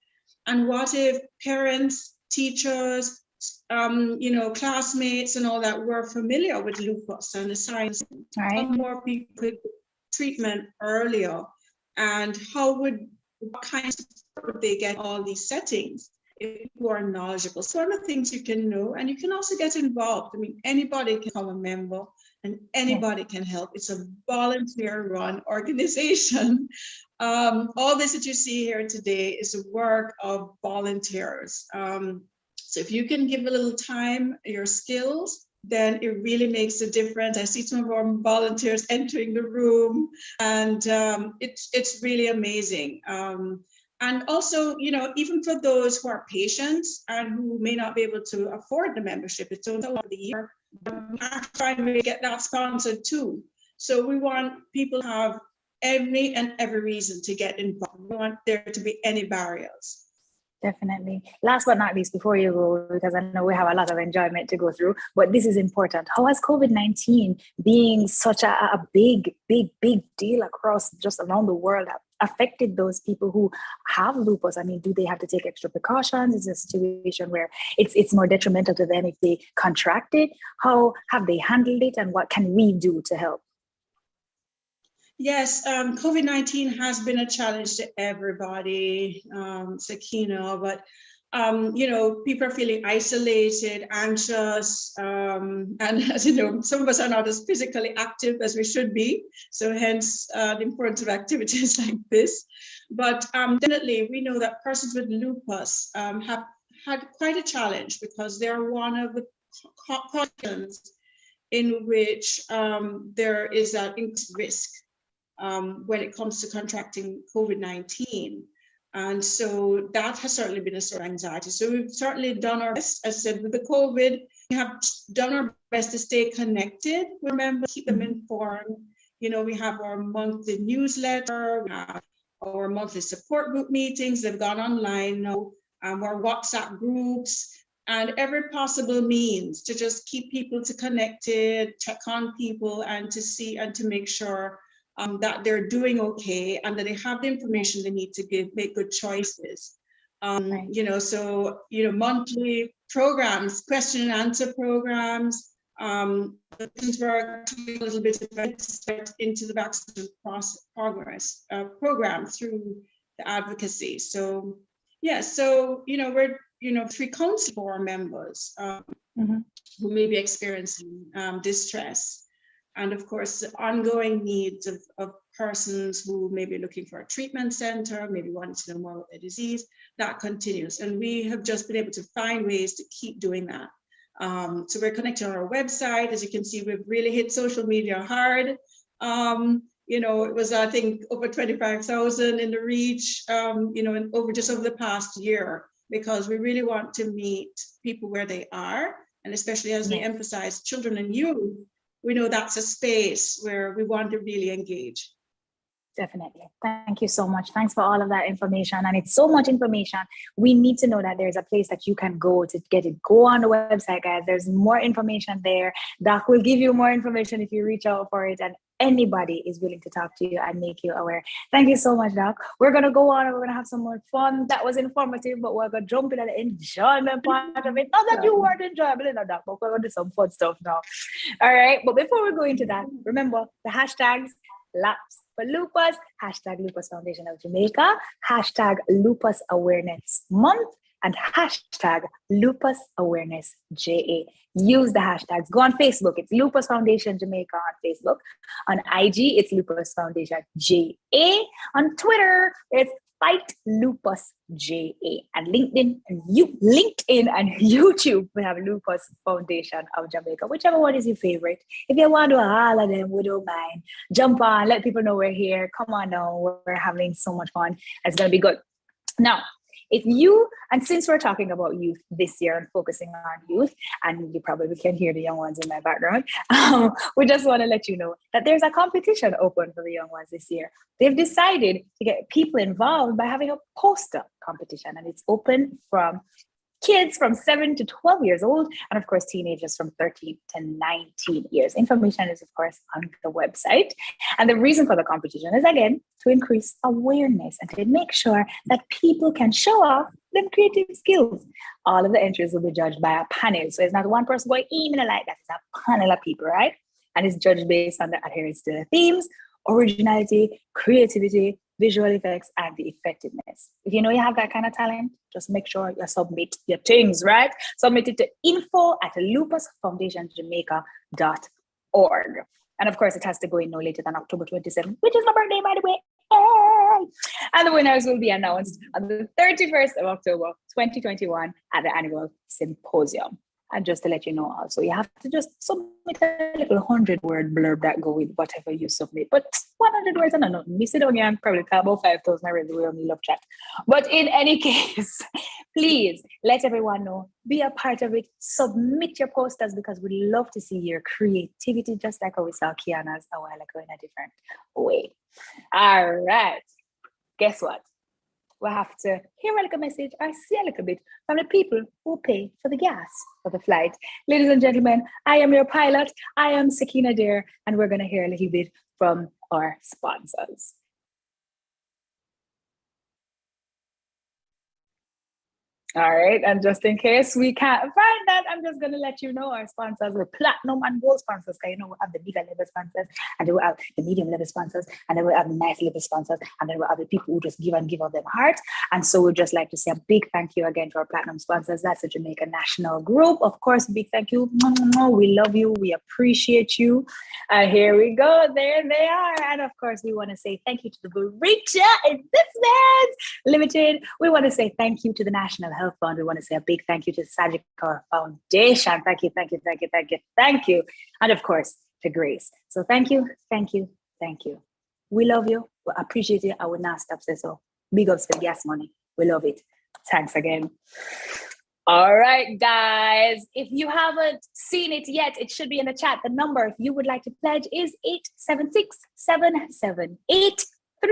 And what if parents, teachers, classmates and all that were familiar with lupus and the signs? Right. More people could treatment earlier, and what kinds of support would they get all these settings if people are knowledgeable? So one of the things you can know, and you can also get involved. I mean, anybody can become a member and anybody can help. It's a volunteer-run organization. All this that you see here today is the work of volunteers. So if you can give a little time, your skills, then it really makes a difference. I see some of our volunteers entering the room, and it's really amazing. And also, even for those who are patients and who may not be able to afford the membership, it's only over the year, I'm trying to get that sponsored too. So we want people to have every reason to get involved. We don't want there to be any barriers. Definitely. Last but not least, before you go, because I know we have a lot of enjoyment to go through, but this is important. How has COVID-19 being such a big deal across just around the world affected those people who have lupus? I mean, do they have to take extra precautions? Is it a situation where it's more detrimental to them if they contract it? How have they handled it, and what can we do to help? Yes, COVID-19 has been a challenge to everybody, Sakina, but people are feeling isolated, anxious, and as you know, some of us are not as physically active as we should be. So hence the importance of activities like this. But definitely we know that persons with lupus have had quite a challenge, because they're one of the conditions in which there is an increased risk when it comes to contracting COVID-19. And so that has certainly been a source of anxiety. So we've certainly done our best. As I said, with the COVID, we have done our best to stay connected. Remember, keep them informed. We have our monthly newsletter, we have our monthly support group meetings. They've gone online now, our WhatsApp groups, and every possible means to just keep people connected, check on people, and to see and to make sure that they're doing okay and that they have the information they need to make good choices. Monthly programs, question and answer programs. Things were a little bit into the vaccine program through the advocacy. So we're free counsel for our members who may be experiencing distress. And of course, the ongoing needs of persons who may be looking for a treatment center, maybe wanting to know more about their disease, that continues. And we have just been able to find ways to keep doing that. So we're connected on our website. As you can see, we've really hit social media hard. It was, I think, over 25,000 in the reach, over the past year, because we really want to meet people where they are. And especially as we emphasize children and youth, we know that's a space where we want to really engage. Definitely. Thank you so much. Thanks for all of that information. And it's so much information. We need to know that there's a place that you can go to get it. Go on the website, guys. There's more information there. Doc will give you more information if you reach out for it. And anybody is willing to talk to you and make you aware. Thank you so much, Doc. We're going to go on and we're going to have some more fun. That was informative, but we're going to jump into the enjoyment part of it. Not that you weren't enjoyable, Doc, but we're going to do some fun stuff now. All right. But before we go into that, remember the hashtags: Laps for Lupus, hashtag Lupus Foundation of Jamaica, hashtag Lupus Awareness Month, and hashtag Lupus Awareness JA. Use the hashtags. Go on Facebook. It's Lupus Foundation Jamaica on Facebook. On IG, it's Lupus Foundation JA. On Twitter, it's Fight Lupus JA. And LinkedIn and YouTube, we have Lupus Foundation of Jamaica. Whichever one is your favorite. If you want to do all of them, we don't mind. Jump on, let people know we're here. Come on now, we're having so much fun. It's going to be good. Now, since we're talking about youth this year and focusing on youth, and you probably can hear the young ones in my background, we just want to let you know that there's a competition open for the young ones this year. They've decided to get people involved by having a poster competition, and it's open from kids from 7 to 12 years old, and of course, teenagers from 13 to 19 years. Information is, of course, on the website. And the reason for the competition is, again, to increase awareness and to make sure that people can show off them creative skills. All of the entries will be judged by a panel. So it's not one person going, even like that. It's a panel of people, right? And it's judged based on the adherence to the themes, originality, creativity, visual effects, and the effectiveness. If you know you have that kind of talent, just make sure you submit your things, right? Submit it to info@lupusfoundationjamaica.org. And of course, it has to go in no later than October 27th, which is my birthday, by the way. Yay! And the winners will be announced on the 31st of October, 2021 at the annual symposium. And just to let you know also, you have to just submit a little 100-word blurb that go with whatever you submit. But 100 words, I don't know, miss it on you and probably talk about 5,000 already on the love chat. But in any case, please let everyone know, be a part of it, submit your posters because we'd love to see your creativity, just like how we saw Kiana's a while ago in a different way. All right, guess what? We'll have to hear a little message or see a little bit from the people who pay for the gas for the flight. Ladies and gentlemen, I am your pilot. I am Sakina Dare, and we're going to hear a little bit from our sponsors. All right, and just in case we can't find that, I'm just going to let you know our sponsors were platinum and gold sponsors. Because we have the bigger level sponsors, and then we have the medium level sponsors, and then we have the nice level sponsors, and then we have the people who just give and give of them heart. And so we'd just like to say a big thank you again to our platinum sponsors. That's the Jamaica National Group. Of course, big thank you. We love you. We appreciate you. And here we go. There they are. And of course, we want to say thank you to the Baricha Investments Limited. We want to say thank you to the National Health Fund. We want to say a big thank you to Sagicor Foundation. Thank you, thank you, thank you, thank you, thank you. And of course, to Grace. So thank you, thank you, thank you. We love you. We appreciate you. I will not stop saying so. Big ups for gas money. We love it. Thanks again. All right, guys. If you haven't seen it yet, it should be in the chat. The number, if you would like to pledge, is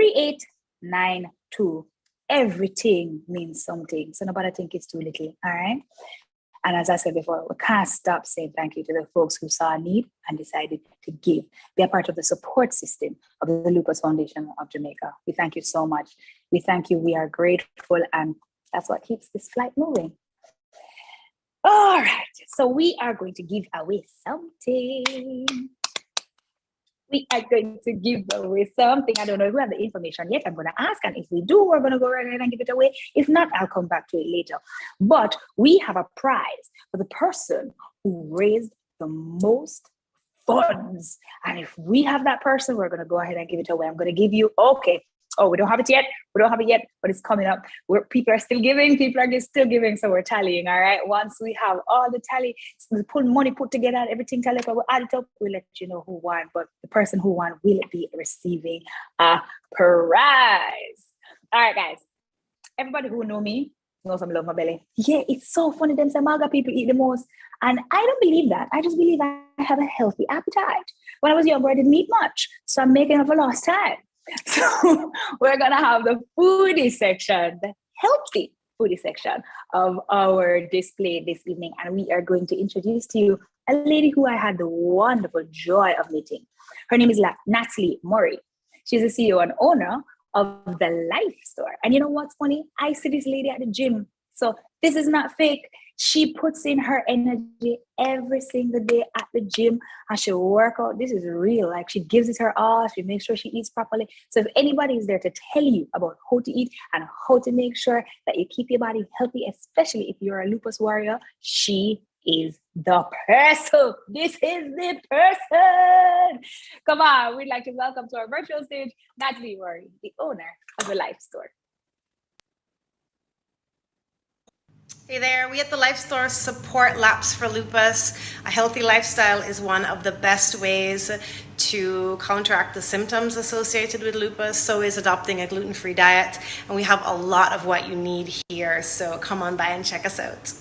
876-778-3892. Everything means something. So nobody think it's too little. All right. And as I said before, we can't stop saying thank you to the folks who saw a need and decided to give, be a part of the support system of the Lupus Foundation of Jamaica. We thank you so much. We thank you. We are grateful. And that's what keeps this flight moving. All right. So we are going to give away something. We are going to give away something. I don't know if we have the information yet. I'm going to ask. And if we do, we're going to go right ahead and give it away. If not, I'll come back to it later. But we have a prize for the person who raised the most funds. And if we have that person, we're going to go ahead and give it away. I'm going to give you, okay. Oh, we don't have it yet. We don't have it yet, but it's coming up. People are still giving. People are still giving. So we're tallying, all right? Once we have all the tally, money put together and everything tally, but we'll add it up. We'll let you know who won. But the person who won will be receiving a prize. All right, guys. Everybody who know me knows I'm love my belly. Yeah, it's so funny. Them Samaga people eat the most. And I don't believe that. I just believe I have a healthy appetite. When I was younger, I didn't eat much. So I'm making up for lost time. So we're going to have the foodie section, the healthy foodie section of our display this evening. And we are going to introduce to you a lady who I had the wonderful joy of meeting. Her name is Natalie Murray. She's the CEO and owner of the Life Store. And you know what's funny? I see this lady at the gym. So this is not fake. She puts in her energy every single day at the gym and she work out. This is real. Like she gives it her all. She makes sure she eats properly. So if anybody is there to tell you about how to eat and how to make sure that you keep your body healthy, especially if you're a lupus warrior, she is the person. This is the person. Come on. We'd like to welcome to our virtual stage, Natalie Murray, the owner of the Life Store. Hey there, we at the Life Store support Laps for Lupus. A healthy lifestyle is one of the best ways to counteract the symptoms associated with lupus. So is adopting a gluten-free diet. And we have a lot of what you need here. So come on by and check us out.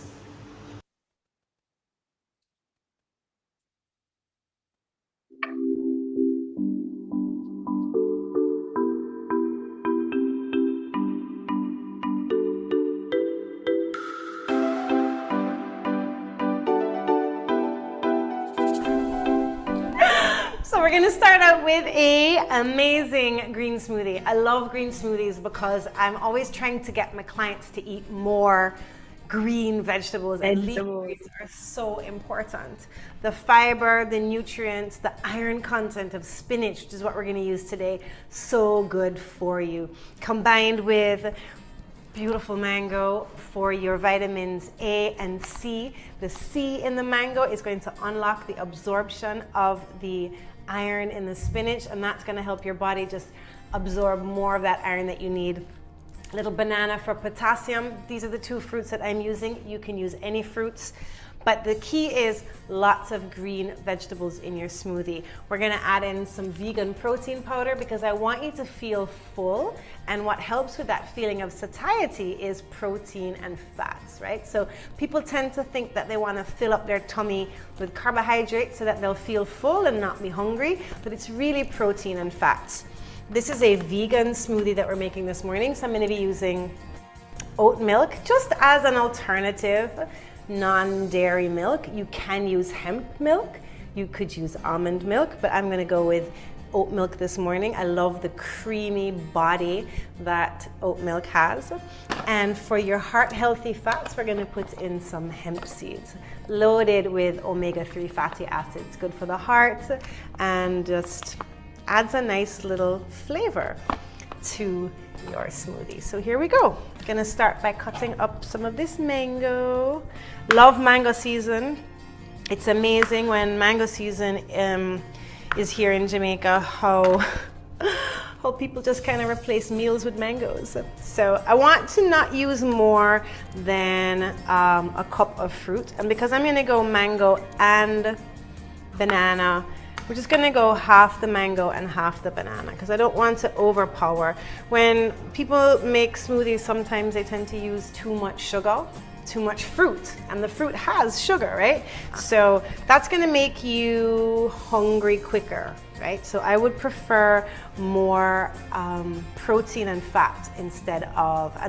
So we're gonna start out with a amazing green smoothie. I love green smoothies because I'm always trying to get my clients to eat more green vegetables, and leafy are so important. The fiber, the nutrients, the iron content of spinach, which is what we're gonna use today, so good for you. Combined with beautiful mango for your vitamins A and C. The C in the mango is going to unlock the absorption of the iron in the spinach, and that's going to help your body just absorb more of that iron that you need. Little banana for potassium. These are the two fruits that I'm using. You can use any fruits. But the key is lots of green vegetables in your smoothie. We're gonna add in some vegan protein powder because I want you to feel full, and what helps with that feeling of satiety is protein and fats, right? So people tend to think that they wanna fill up their tummy with carbohydrates so that they'll feel full and not be hungry, but it's really protein and fats. This is a vegan smoothie that we're making this morning, so I'm gonna be using oat milk just as an alternative. Non-dairy milk. You can use hemp milk, you could use almond milk, but I'm gonna go with oat milk this morning. I love the creamy body that oat milk has. And for your heart healthy fats, we're gonna put in some hemp seeds, loaded with omega-3 fatty acids, good for the heart, and just adds a nice little flavor to your smoothie. So here we go. Gonna start by cutting up some of this mango. Love mango season. It's amazing when mango season is here in Jamaica how people just kind of replace meals with mangoes. So I want to not use more than a cup of fruit, and because I'm gonna go mango and banana, we're just gonna go half the mango and half the banana because I don't want to overpower. When people make smoothies, sometimes they tend to use too much sugar, too much fruit, and the fruit has sugar, right? So that's gonna make you hungry quicker, right? So I would prefer more protein and fat and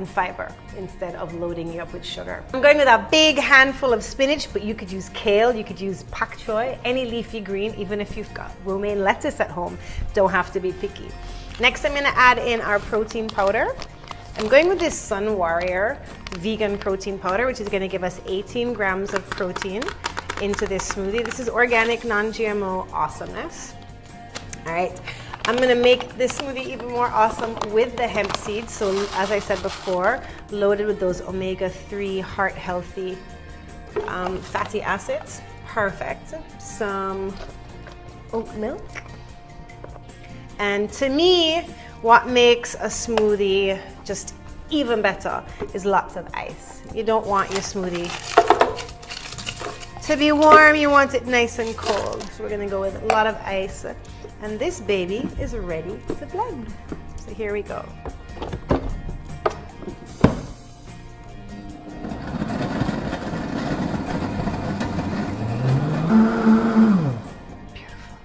fiber instead of loading you up with sugar. I'm going with a big handful of spinach, but you could use kale, you could use pak choy, any leafy green, even if you've got romaine lettuce at home. Don't have to be picky. Next, I'm gonna add in our protein powder. I'm going with this Sun Warrior vegan protein powder, which is gonna give us 18 grams of protein into this smoothie. This is organic, non-GMO awesomeness. All right, I'm gonna make this smoothie even more awesome with the hemp seeds. So as I said before, loaded with those omega-3 heart healthy fatty acids. Perfect. Some oat milk. And to me, what makes a smoothie just even better is lots of ice. You don't want your smoothie to be warm, you want it nice and cold. So we're gonna go with a lot of ice. And this baby is ready to blend. So here we go. Beautiful.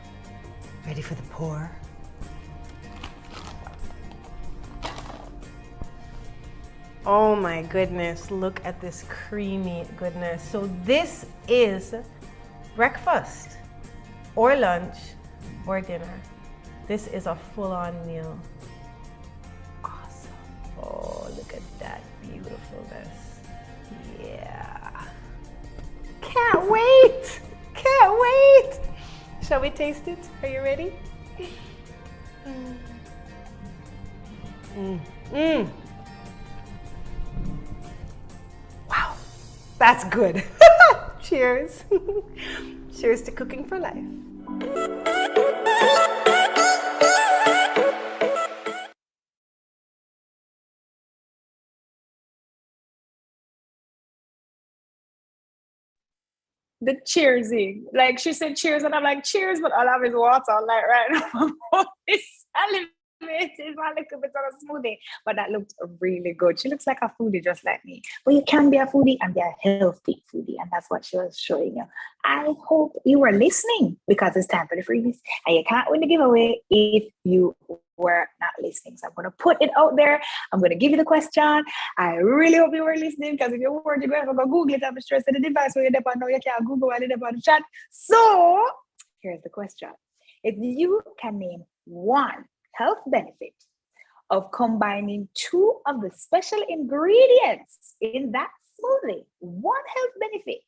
Ready for the pour. Oh my goodness, look at this creamy goodness. So this is breakfast or lunch or dinner. This is a full-on meal. Awesome. Oh, look at that beautifulness. Yeah. Can't wait. Can't wait. Shall we taste it? Are you ready? Wow, that's good. Cheers. Cheers to cooking for life. The cheersing. Like she said cheers, and I'm like, cheers, but all I have is water. Like right now, it's salivating my little bit of a smoothie. But that looked really good. She looks like a foodie just like me. But you can be a foodie and be a healthy foodie, and that's what she was showing you. I hope you were listening because it's time for the freebies. And you can't win the giveaway if you were not listening. So I'm going to put it out there. I'm going to give you the question. I really hope you were listening because if you weren't, you're going to go Google it. I'm stressed at the device where you're there, but now you can't Google while you're there on the chat. So here's the question. If you can name one health benefit of combining two of the special ingredients in that smoothie, one health benefit,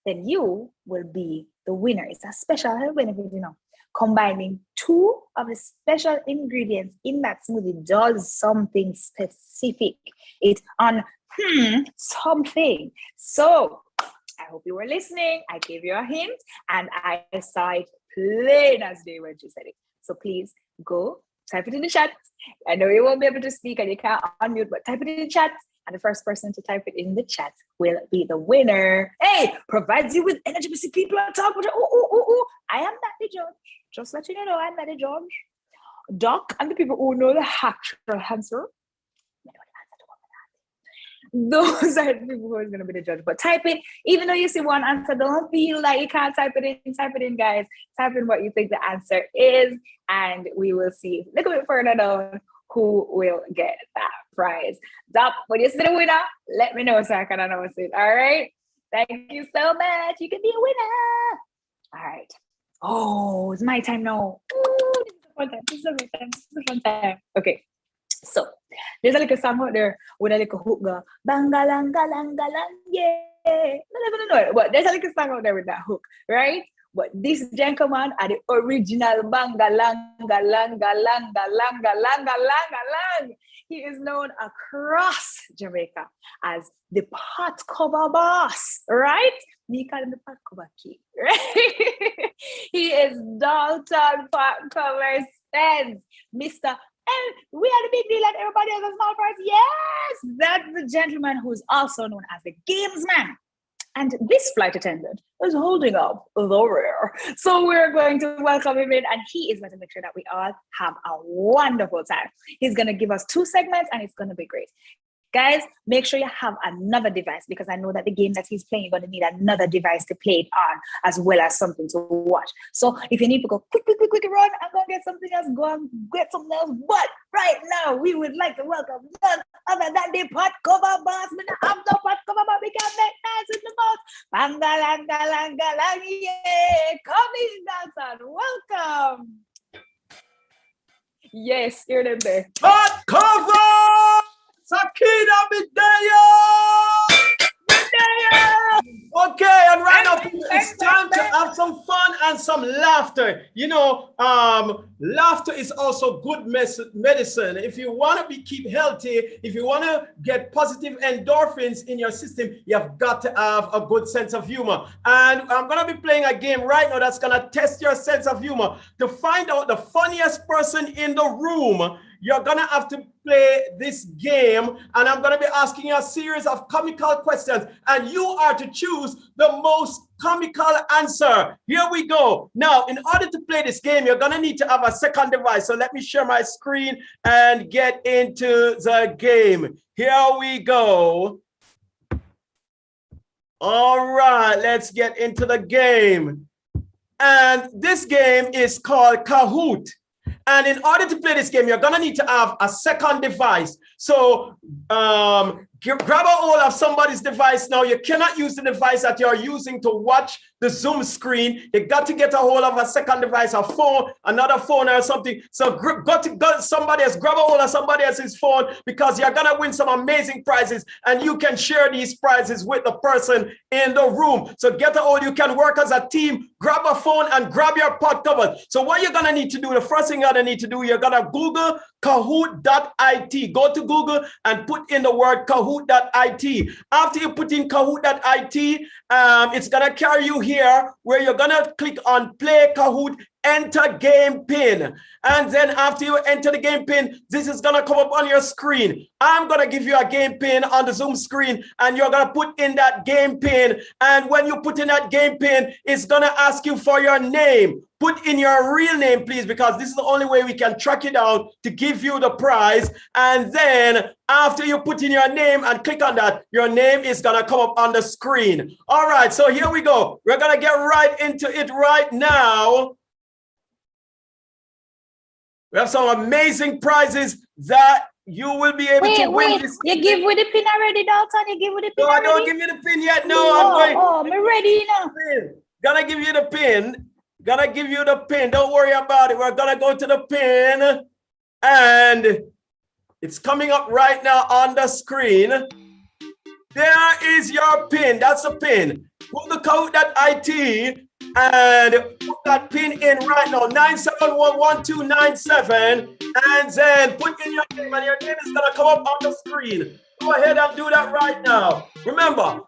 then you will be the winner. It's a special health benefit, you know. Combining two of the special ingredients in that smoothie does something specific. It's on something. So I hope you were listening. I gave you a hint and I saw it plain as day when you said it. So please go type it in the chat. I know you won't be able to speak and you can't unmute, but type it in the chat. And the first person to type it in the chat will be the winner. Hey, provides you with energy. We see people on top. I am not the judge. Just let you know, I'm not the judge. Doc and the people who know the actual answer, those are the people who are going to be the judge. But type it, even though you see one answer, don't feel like you can't type it in. Type it in, guys. Type in what you think the answer is, and we will see a little bit further down who will get that prize. Doc, when you see the winner, let me know so I can announce it. All right. Thank you so much. You can be a winner. All right. Oh, it's my time now. Ooh, this is a fun time. This is a fun time. This is a fun time. Okay. So there's a little song out there with a little hook go bangalangalangalang, yeah. No. But there's a little song out there with that hook, right? But this gentleman are the original bangalangalangalangalangalangalang. He is known across Jamaica as the pot cover boss, right? Me call him the pot cover king, right? He is Dalton Pot Cover Spence, Mr. And we are the big deal and everybody has a small price. Yes, that's the gentleman who's also known as the gamesman. And this flight attendant is holding up the rear. So we're going to welcome him in, and he is going to make sure that we all have a wonderful time. He's going to give us 2 segments, and it's going to be great. Guys, make sure you have another device, because I know that the game that he's playing, you're going to need another device to play it on, as well as something to watch. So if you need to go quick, run, I'm going to get something else, go and get something else. But right now, we would like to welcome none other than the pot cover boss. We don't have no pot cover, but we can make nice in the mouth. Bangalangalangalang, yeah. Come in, Danson. Welcome. Yes, hear them there. Hot cover! Sakina Midaya! Okay, and right now it's time to have some fun and some laughter. You know, laughter is also good medicine. If you want to keep healthy, if you want to get positive endorphins in your system, you've got to have a good sense of humor. And I'm going to be playing a game right now that's going to test your sense of humor. To find out the funniest person in the room, you're gonna have to play this game, and I'm gonna be asking you a series of comical questions, and you are to choose the most comical answer. Here we go. Now, in order to play this game, you're gonna need to have a second device. So let me share my screen and get into the game. Here we go. All right, let's get into the game. And this game is called Kahoot. And in order to play this game, you're going to need to have a second device. So grab a hold of somebody's device now. You cannot use the device that you're using to watch the Zoom screen. You got to get a hold of a second device, a phone, another phone or something. So somebody else, grab a hold of somebody else's phone, because you're going to win some amazing prizes, and you can share these prizes with the person in the room. So get a hold. You can work as a team. Grab a phone and grab your pot cover. So what you're going to need to do, the first thing you're going to need to do, you're going to Google Kahoot.it. Go to Google and put in the word Kahoot.it. After you put in Kahoot.it, it's going to carry you here where you're going to click on Play Kahoot, enter game pin. And then after you enter the game pin, this is going to come up on your screen. I'm going to give you a game pin on the Zoom screen, and you're going to put in that game pin. And when you put in that game pin, it's going to ask you for your name. Put in your real name, please, because this is the only way we can track it down to give you the prize. And then after you put in your name and click on that, your name is going to come up on the screen. All right, so here we go. We're going to get right into it right now. We have some amazing prizes that you will be able to win. This you give with the pin already, Dalton? You give with the pin already? No, don't give me the pin yet. No, I'm going. I'm ready now. Gonna give you the pin. Gonna give you the pin. Don't worry about it. We're gonna go to the pin, and it's coming up right now on the screen. There is your pin. That's a pin. Put the code.it and put that pin in right now, 9711297, and then put in your name, and your name is gonna come up on the screen. Go ahead and do that right now. Remember,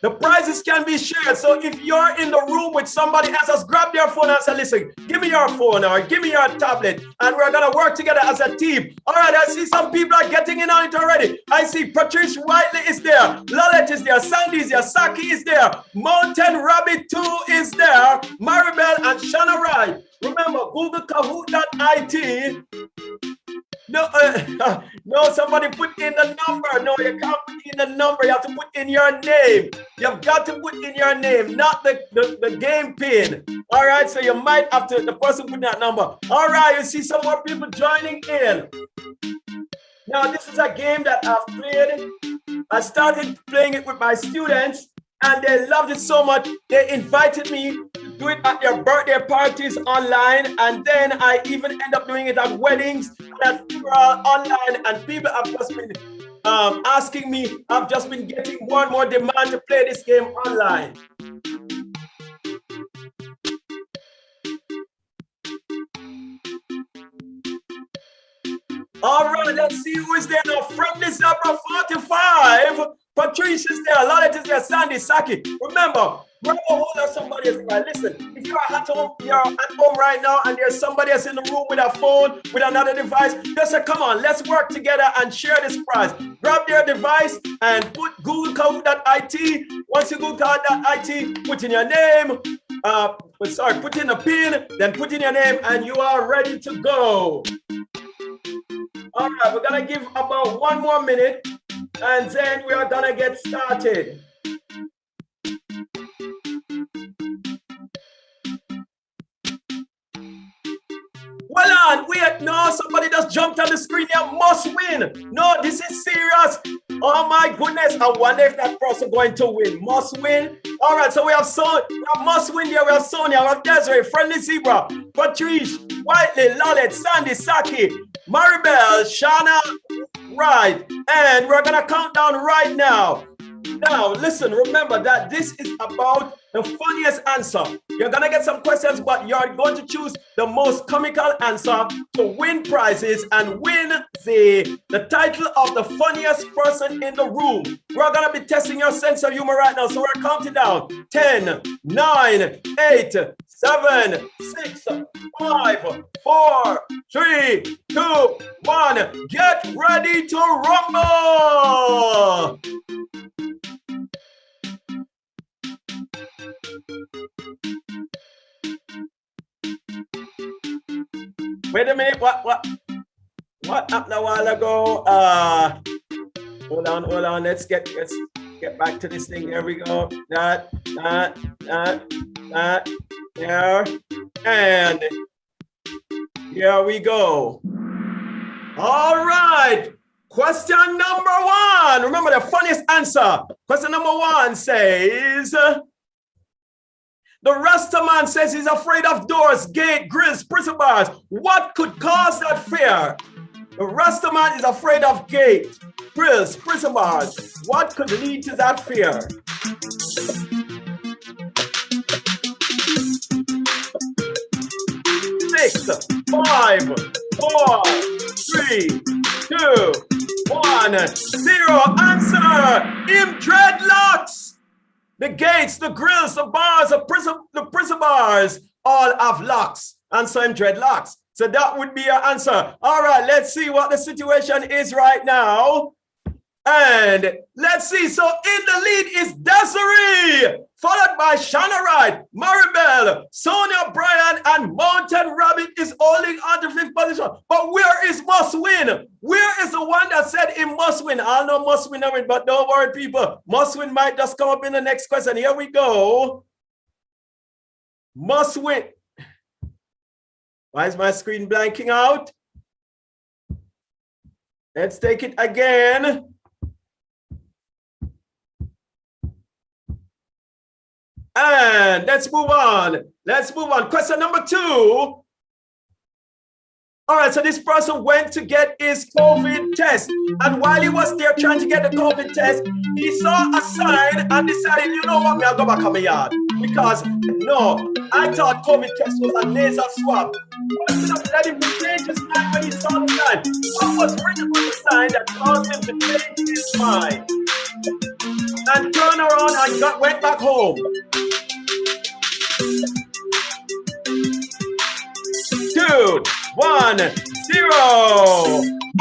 the prizes can be shared. So if you're in the room with somebody else, just grab their phone and say, listen, give me your phone or give me your tablet, and we're gonna work together as a team. All right, I see some people are getting in on it already. I see Patrice Whiteley is there, Lolette is there, Sandy is there, Saki is there, Mountain Rabbit 2 is there, Maribel and Shanna Wright. Remember, Google Kahoot.it. No, no, somebody put in the number. No, you can't put in the number. You have to put in your name. You've got to put in your name, not the game pin. All right, so you might have to, the person put that number. All right, you see some more people joining in. Now, this is a game that I've played. I started playing it with my students, and they loved it so much, they invited me to do it at their birthday parties online, and then I even end up doing it at weddings and at funerals online, and people have just been asking me, I've just been getting more and more demand to play this game online. All right, let's see who is there now. Friendly Zebra 45. Patrice is there, Lolette is there, Sandy, Saki. Remember, grab a hold of somebody else. Listen, if you're at home right now and there's somebody else in the room with a phone, with another device, just say, come on, let's work together and share this prize. Grab their device and put Google Kahoot.it. Once you Google Kahoot.it, put in your name, put in a pin, then put in your name, and you are ready to go. All right, we're gonna give about 1 more minute, and then we are gonna get started. Well on, wait, no, somebody just jumped on the screen here, must win. No, this is serious. Oh my goodness, I wonder if that person going to win. Must win. All right, so we have must win there. We have Sonia, we have Desiree, Friendly Zebra, Patrice, Whiteley, Lolette, Sandy, Saki, Maribel, Shana, right, and we're gonna count down right now. Now, listen, remember that this is about the funniest answer. You're gonna get some questions, but you're going to choose the most comical answer to win prizes and win the title of the funniest person in the room. We're gonna be testing your sense of humor right now, so we're counting down. 10, 9, 8, 7, 6, 5, 4, 3, 2, 1. Get ready to rumble! Wait a minute, what happened a while ago? Hold on, let's get back to this thing. Here we go. That, there, and here we go. All right, question number 1. Remember the funniest answer. Question number 1 says, the Rasta man says he's afraid of doors, gate, grills, prison bars. What could cause that fear? The Rasta man is afraid of gate, grills, prison bars. What could lead to that fear? 6, 5, 4, 3, 2, 1, 0. Answer! Him dreadlocks. The gates, the grills, the bars, the prison bars all have locks, and so him dreadlocks. So that would be your answer. All right, let's see what the situation is right now. And let's see. So in the lead is Desiree, followed by Shanna Wright, Maribel, Sonia Bryan, and Mountain Rabbit is holding on to 5th position. But where is Must Win? Where is the one that said he must win? I know Must Win, but don't worry, people. Must Win might just come up in the next question. Here we go. Must Win. Why is my screen blanking out? Let's take it again. And let's move on. Let's move on. Question number 2. All right, so this person went to get his COVID test. And while he was there trying to get the COVID test, he saw a sign and decided, you know what, I'll go back on my yard. Because, no, I thought COVID test was a nasal swab. But instead of letting him change his mind when he saw the sign, what was written on the sign that caused him to change his mind? And turned around and went back home. 2, 1, 0.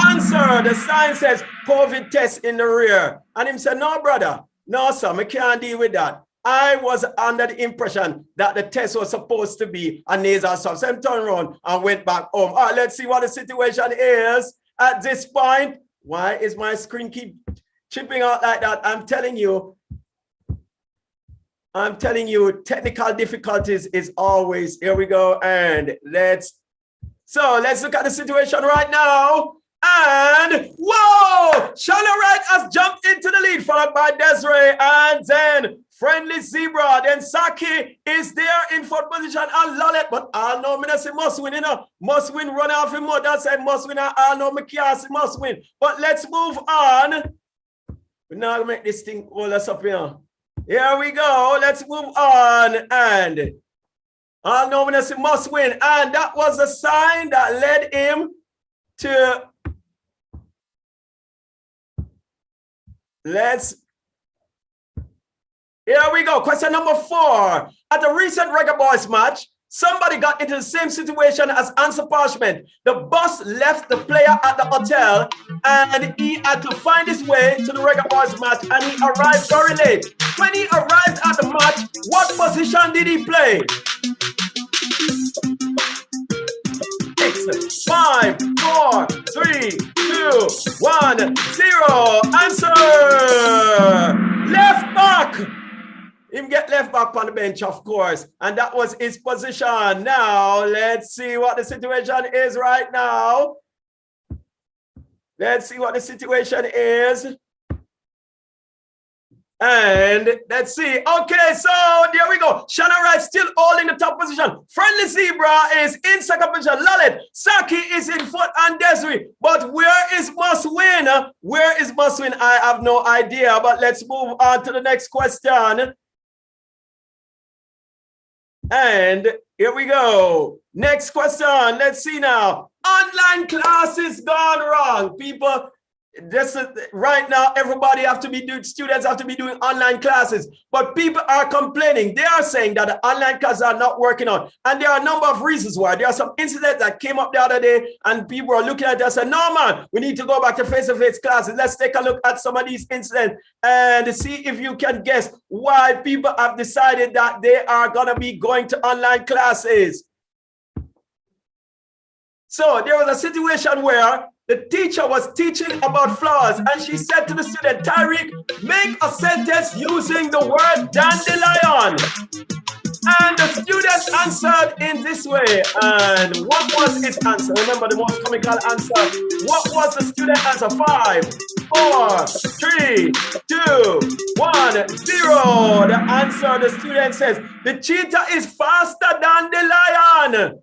Answer. The sign says COVID test in the rear. And him said, no, brother. No, sir, I can't deal with that. I was under the impression that the test was supposed to be a nasal swab. So I turned around and went back home. All right, let's see what the situation is at this point. Why is my screen keep chipping out like that? I'm telling you, technical difficulties is always, here we go. And let's look at the situation right now. And whoa, Shanna Wright has jumped into the lead, followed by Desiree, and then Friendly Zebra. Then Saki is there in fourth position, and Lalet. But I know me not say must win, you know. Must win, run off him more. That's say must win. I know me can't say must win. But let's move on. We're not gonna make this thing hold us up here. Here we go. Let's move on. And I know me not say must win. And that was a sign that led him to. Here we go. Question number 4. At a recent Reggae Boys match, somebody got into the same situation as Answer Parchment. The bus left the player at the hotel and he had to find his way to the Reggae Boys match and he arrived very late. When he arrived at the match, what position did he play? 6, 5, 4, 3, 2, 1, 0. Answer! Left back! Him get left back on the bench, of course. And that was his position. Now, let's see what the situation is right now. Let's see what the situation is. And let's see. Okay, so there we go. Shanna Wright still holding the top position. Friendly Zebra is in second position. Lalit, Saki is in fourth, and Desiree. But where is Must Win? Where is Must Win? I have no idea. But let's move on to the next question. And here we go. Next question. Let's see now. Online classes gone wrong. People, this is right now, everybody have to be doing, students have to be doing online classes, but people are complaining. They are saying that the online classes are not working out. And there are a number of reasons why. There are some incidents that came up the other day and people are looking at it and saying, no man, we need to go back to face-to-face classes. Let's take a look at some of these incidents and see if you can guess why people have decided that they are gonna be going to online classes. So there was a situation where the teacher was teaching about flowers and she said to the student, Tyreek, make a sentence using the word dandelion. And the student answered in this way. And what was his answer? Remember the most comical answer. What was the student answer? 5, 4, 3, 2, 1, 0. The answer, the student says, the cheetah is faster than the lion.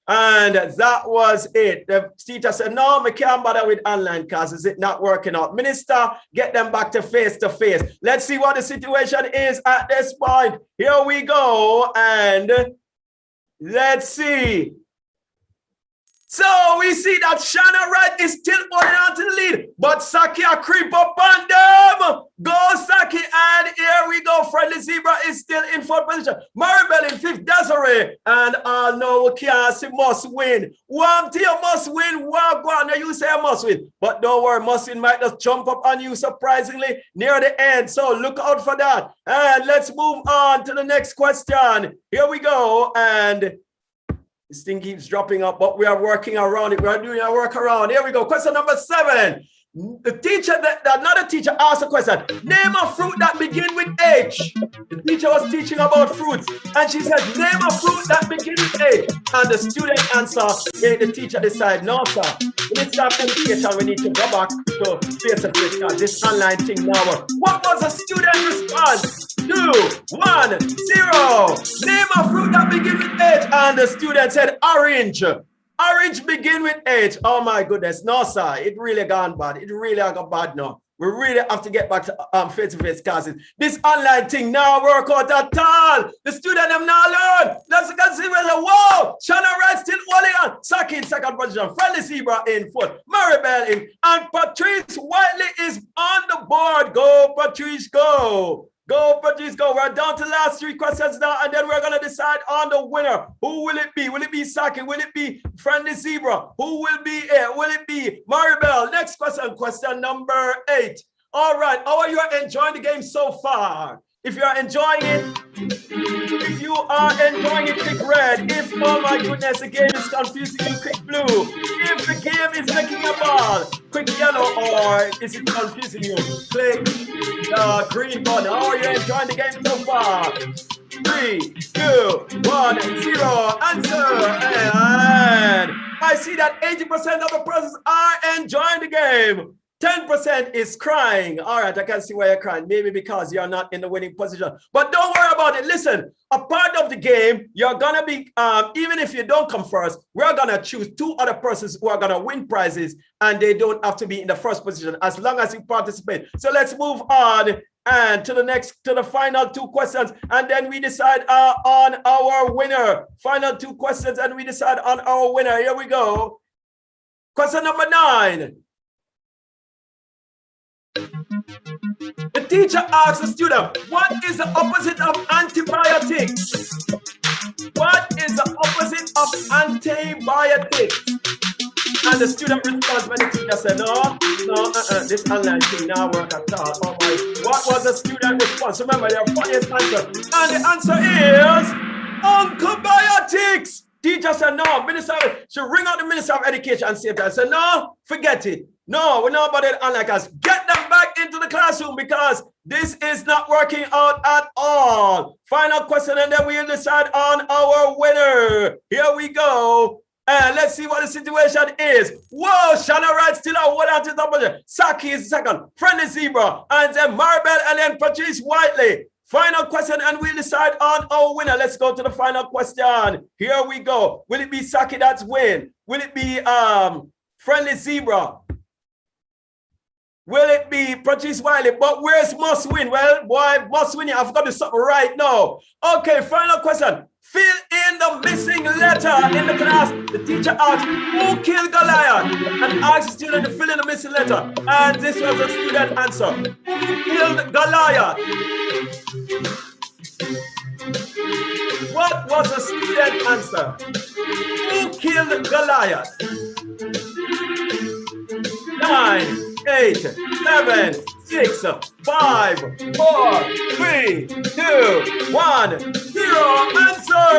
And that was it. The teacher said, no, we can't bother with online classes. It's not working out. Minister, get them back to face to face. Let's see what the situation is at this point. Here we go. And let's see. So we see that Shanna Wright is still holding on to the lead, but Saki a creep up on them. Go Saki, and here we go. Friendly Zebra is still in fourth position. Maribel in fifth, Desiree, and no, we can't see Must Win. One team Must Win, one go on. Now you say Must Win, but don't worry, Must Win might just jump up on you surprisingly near the end. So look out for that. And let's move on to the next question. Here we go, and this thing keeps dropping up, but we are working around it. We are doing our work around. Here we go. Question number 7. The teacher, another teacher asked a question. Name a fruit that begins with H. The teacher was teaching about fruits. And she said, name a fruit that begins with H. And the student answer made the teacher decide, no, sir. We need to have education. We need to go back to face-to-face. This online thing now. What was the student response? 1, 0. Name a fruit that begins with H. And the student said orange. Orange begin with H. Oh my goodness. No, sir. It really gone bad. It really got bad now. We really have to get back to face-to-face classes. This online thing now work out at all. The student them now learn. Let's see where the whoa. Shanna Wright still holding on. Saki in second position. Friendly Zebra in fourth. Maribel in. And Patrice Whiteley is on the board. Go, Patrice, go. Go, Patrice, go. We're down to the last 3 questions now, and then we're going to decide on the winner. Who will it be? Will it be Saki? Will it be Friendly Zebra? Who will be it? Will it be Maribel? Next question, question number 8. All right, how are you enjoying the game so far? If you are enjoying it, click red. If, oh my goodness, the game is confusing you, click blue. If the game is making a ball, click yellow, or is it confusing you? Click the green button. How are you enjoying the game so far? 3, 2, 1, 0. Answer. And I see that 80% of the persons are enjoying the game. 10% is crying. All right, I can see why you're crying. Maybe because you're not in the winning position. But don't worry about it. Listen, a part of the game, you're going to be, even if you don't come first, we're going to choose 2 other persons who are going to win prizes, and they don't have to be in the first position as long as you participate. So let's move on and to the final 2 questions, and then we decide on our winner. Final 2 questions, and we decide on our winner. Here we go. Question number 9. The teacher asks the student, what is the opposite of antibiotics? What is the opposite of antibiotics? And the student responds when the teacher said, this online thing now work at all. Oh my, what was the student response? Remember, their funniest answer. And the answer is antibiotics. Teacher said, no, minister, she ring out the Minister of Education and say that. I said, no, forget it. No, we're not about it unlike us. Get them back into the classroom because this is not working out at all. Final question, and then we'll decide on our winner. Here we go. And let's see what the situation is. Whoa, Shanna Wright still out. What out is top of it? Saki is second. Friendly Zebra. And then Maribel and then Patrice Whiteley. Final question, and we'll decide on our winner. Let's go to the final question. Here we go. Will it be Saki that's win? Will it be Friendly Zebra? Will it be Patrice Whiteley? But where's must win? Well, boy, must win. I've got to do something right now. Okay, final question. Fill in the missing letter in the class. The teacher asked, who killed Goliath? And asked the student to fill in the missing letter. And this was the student answer. Who killed Goliath? What was the student answer? Who killed Goliath? 9, 8, 7, 6, 5, 4, 3, 2, 1, 0. Answer!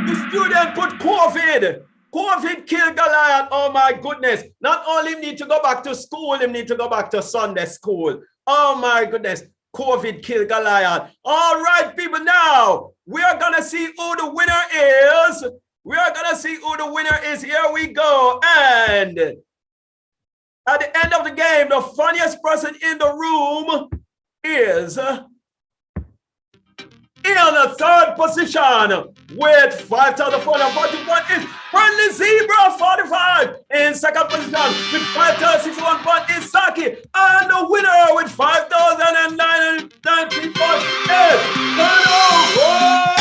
The student put COVID. COVID killed Goliath. Oh my goodness. Not only need to go back to school, they need to go back to Sunday school. Oh my goodness. COVID killed Goliath. All right, people, now we are going to see who the winner is. We are going to see who the winner is. Here we go. And at the end of the game, the funniest person in the room is in the 3rd position with 5,441 is Friendly Zebra 45. In 2nd position with 5,061 points is Saki. And the winner with 5,093 points is Turnover.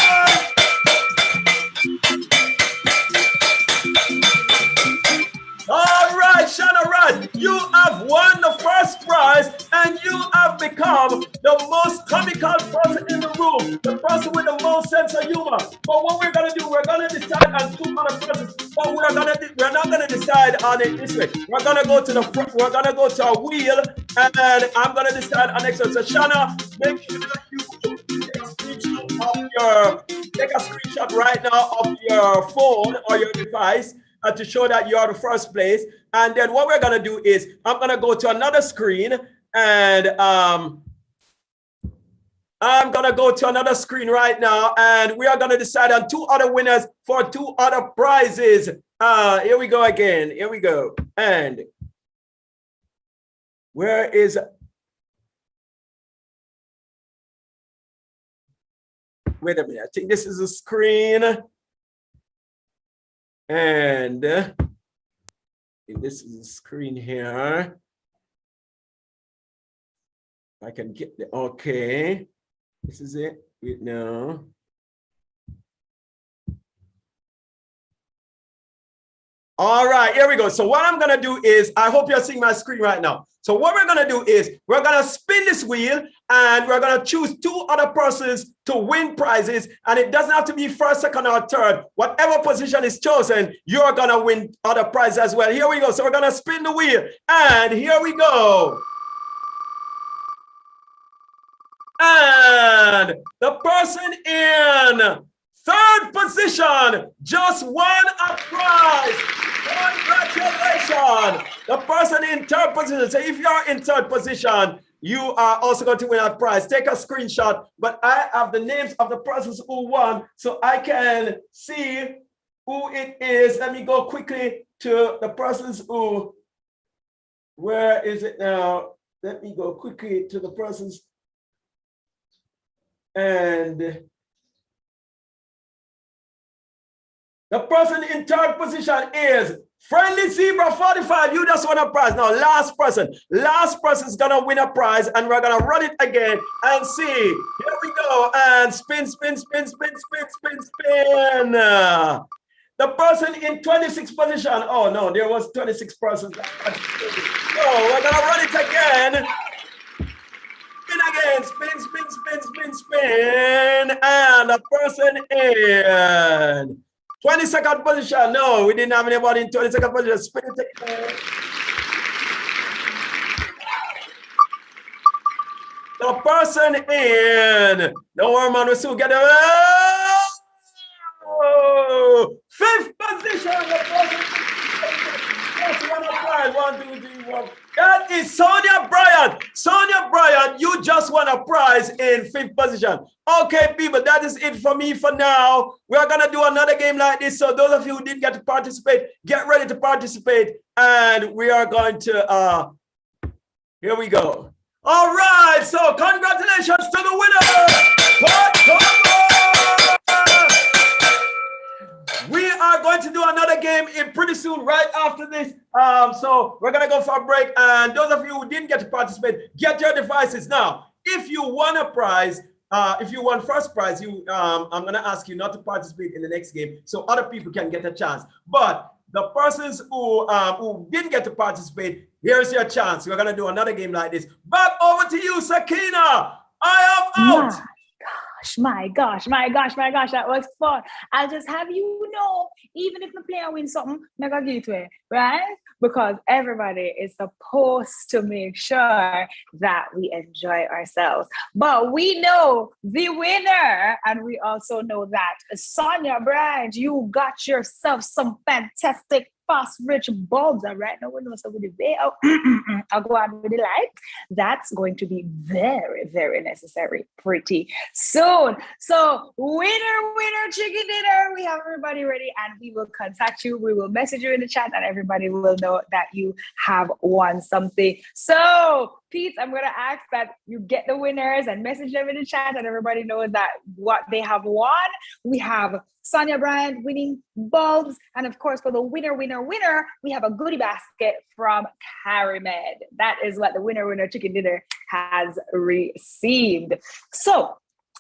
All right, Shanna Wright, you have won the first prize and you have become the most comical person in the room, the person with the most sense of humor. But what we're going to do, we're going to decide on 2 other persons, but we're not going to decide on it this way. We're going to go to the front, we're going to go to a wheel, and I'm going to decide on next one. So Shanna, make sure that you take a screenshot right now of your phone or your device, to show that you are the first place. And then what we're going to do is I'm going to go to another screen, and I'm going to go to another screen right now, and we are going to decide on 2 other winners for 2 other prizes. Here we go again. Here we go. And where is Wait a minute. I think this is a screen. And this is a screen here. I can get the, okay. This is it. Wait now. All right, here we go. So what I'm gonna do is, I hope you're seeing my screen right now. So what we're gonna do is, we're gonna spin this wheel and we're gonna choose 2 other persons to win prizes. And it doesn't have to be first, second, or third. Whatever position is chosen, you're gonna win other prizes as well. Here we go. So we're gonna spin the wheel and here we go. And the person in 3rd position just won a prize. Congratulations. The person in 3rd position. So if you're in 3rd position, you are also going to win a prize. Take a screenshot, but I have the names of the persons who won so I can see who it is. Let me go quickly to the persons who, where is it now? Let me go quickly to the persons. And the person in 3rd position is Friendly Zebra 45. You just won a prize. Now, last person is gonna win a prize, and we're gonna run it again and see. Here we go. And spin, spin, spin, spin, spin, spin, spin. The person in 26th position. Oh no, there was 26 persons. So we're gonna run it again. Spin again, spin, spin, spin, spin, spin. And the person in 22nd position. No, we didn't have anybody in 22nd position. Spin it again. The person in, don't worry, man, we still get it. Oh, 5th position. The person. One, two, three, one. That is Sonia Bryant. Sonia Bryant, you just won a prize in 5th position. Okay, people, that is it for me for now. We're going to do another game like this. So those of you who didn't get to participate, get ready to participate. And we are going to, here we go. All right, so congratulations to the winner. We are going to do another game in pretty soon, right after this. So we're gonna go for a break. And those of you who didn't get to participate, get your devices now. If you won a prize, if you won first prize, I'm gonna ask you not to participate in the next game so other people can get a chance. But the persons who didn't get to participate, here's your chance. We're gonna do another game like this. Back over to you, Sakina. I am out. My gosh, that was fun. I'll just have you know, even if the player wins something, I'm gonna give it away, right? Because everybody is supposed to make sure that we enjoy ourselves. But we know the winner, and we also know that Sonia Bryant, you got yourself some fantastic fast rich bulbs. And right now we know so with the way I'll go on with the light. That's going to be very, very necessary pretty soon. So winner chicken dinner. We have everybody ready and we will contact you. We will message you in the chat and everybody will know that you have won something. So Pete, I'm going to ask that you get the winners and message them in the chat and everybody knows that what they have won. We have Sonia Bryant winning bulbs. And of course, for the winner, we have a goodie basket from CariMed. That is what the winner chicken dinner has received. So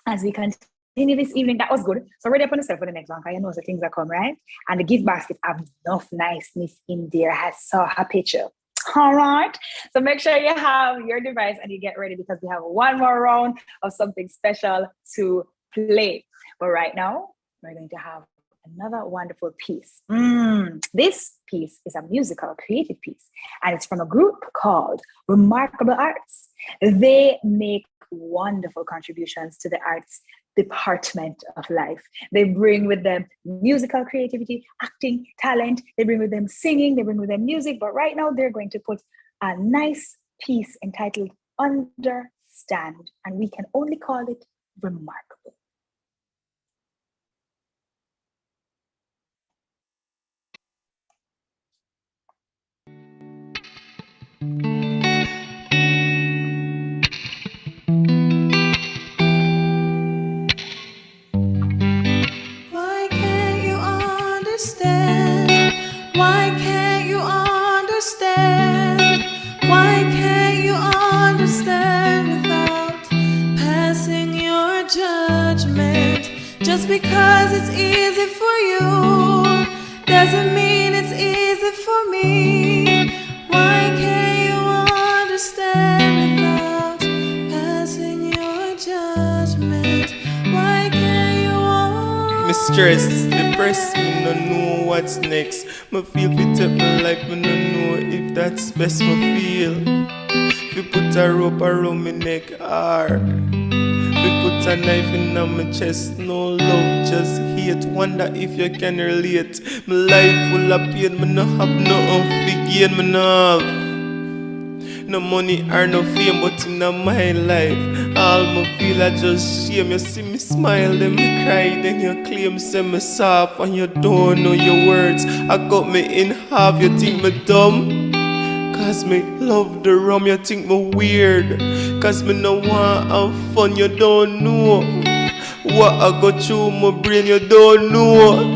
as we continue this evening, that was good. So ready up on yourself for the next one, because you know the things that come, right? And the gift basket have enough niceness in there. I saw her picture. All right. So make sure you have your device and you get ready because we have one more round of something special to play. But right now, we're going to have another wonderful piece. This piece is a musical creative piece, and it's from a group called Remarkable Arts. They make wonderful contributions to the arts department of life. They bring with them musical creativity, acting, talent. They bring with them singing, they bring with them music. But right now, they're going to put a nice piece entitled Understand, and we can only call it Remarkable. Why can't you understand? Why can't you understand without passing your judgment? Just because it's easy for you doesn't mean it's easy for me. Why can't you understand without passing your judgment? Why can't you Me stress, depressed, me no know what's next. Me feel fi take my life, me no know if that's best me feel. Fi put a rope around me neck hard. Fi put a knife in my chest, no love, just hate. Wonder if you can relate. My life full of pain, me no have nothing fi gain, me no have. No money or no fame, but in my life, all me feel I just shame. You see me smile, then me cry, then you claim, say me soft, and you don't know your words. I got me in half, you think me dumb? Cause me love the rum, you think me weird. Cause me no want have fun, you don't know. What I go through my brain, you don't know.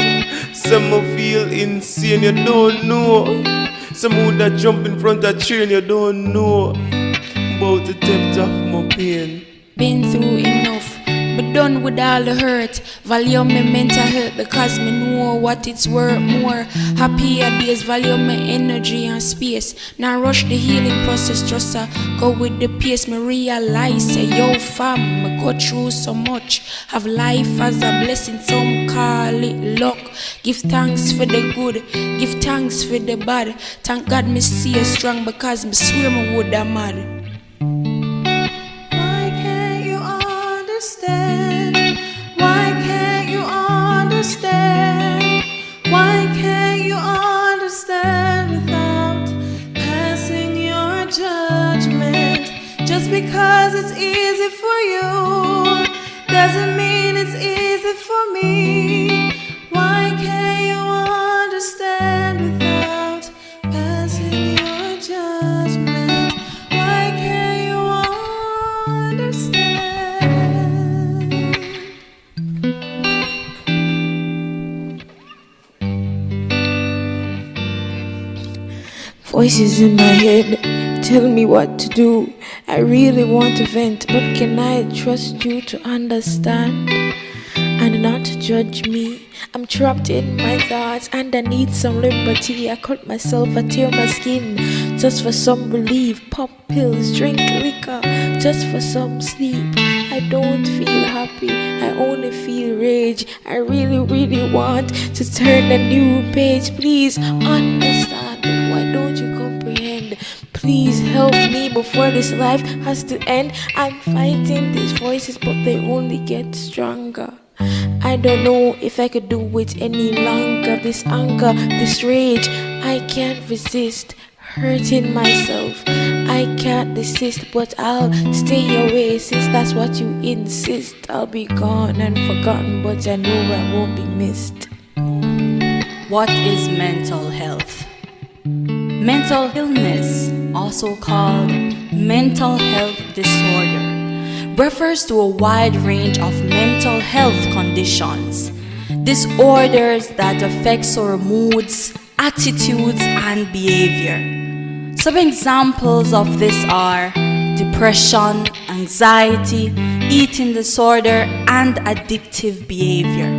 Some me feel insane, you don't know. Some would jump in front of train, you don't know about the depth of my pain. Been through enough, but done with all the hurt. Value my mental health because me know what it's worth more. Happier days, value my energy and space. Now rush the healing process, just go with the pace. Me realize, say yo fam, me go through so much. Have life as a blessing, some call it luck. Give thanks for the good, give thanks for the bad. Thank God me see you strong because me swear me woulda mad. Why can't you understand? Why can't you understand? Why can't you understand without passing your judgment? Just because it's easy for you doesn't mean it's easy for me. Why can't you understand without passing your judgment? Why can't you understand? Voices in my head tell me what to do. I really want to vent, but can I trust you to understand and not to judge me? I'm trapped in my thoughts and I need some liberty. I cut myself, I tear my skin just for some relief. Pop pills, drink liquor just for some sleep. I don't feel happy, I only feel rage. I really want to turn a new page. Please understand, why don't you comprehend? Please help me before this life has to end. I'm fighting these voices, but they only get stronger. I don't know if I could do it any longer. This anger, this rage, I can't resist. Hurting myself, I can't desist, but I'll stay away since that's what you insist. I'll be gone and forgotten, but I know I won't be missed. What is mental health? Mental illness, also called mental health disorder, refers to a wide range of mental health conditions, disorders that affect our moods, attitudes, and behavior. Some examples of this are depression, anxiety, eating disorder, and addictive behavior.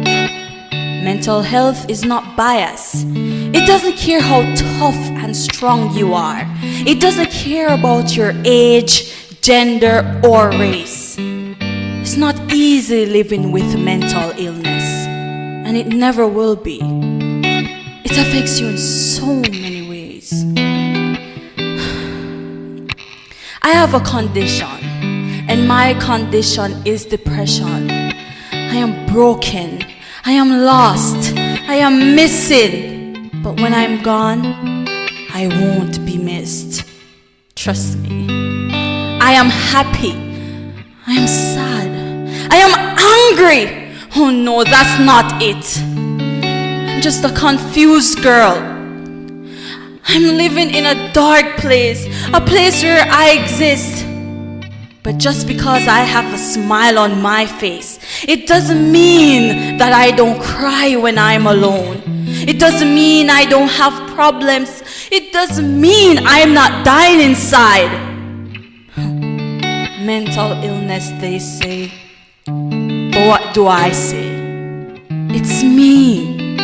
Mental health is not biased. It doesn't care how tough and strong you are. It doesn't care about your age, gender, or race. It's not easy living with mental illness, and it never will be. It affects you in so many ways. I have a condition, and my condition is depression. I am broken. I am lost. I am missing. But when I'm gone, I won't be missed. Trust me. I am happy. I am sad. I am angry. Oh no, that's not it. I'm just a confused girl. I'm living in a dark place, a place where I exist. But just because I have a smile on my face, it doesn't mean that I don't cry when I'm alone. It doesn't mean I don't have problems. It doesn't mean I'm not dying inside. Mental illness, they say. But what do I say? It's me.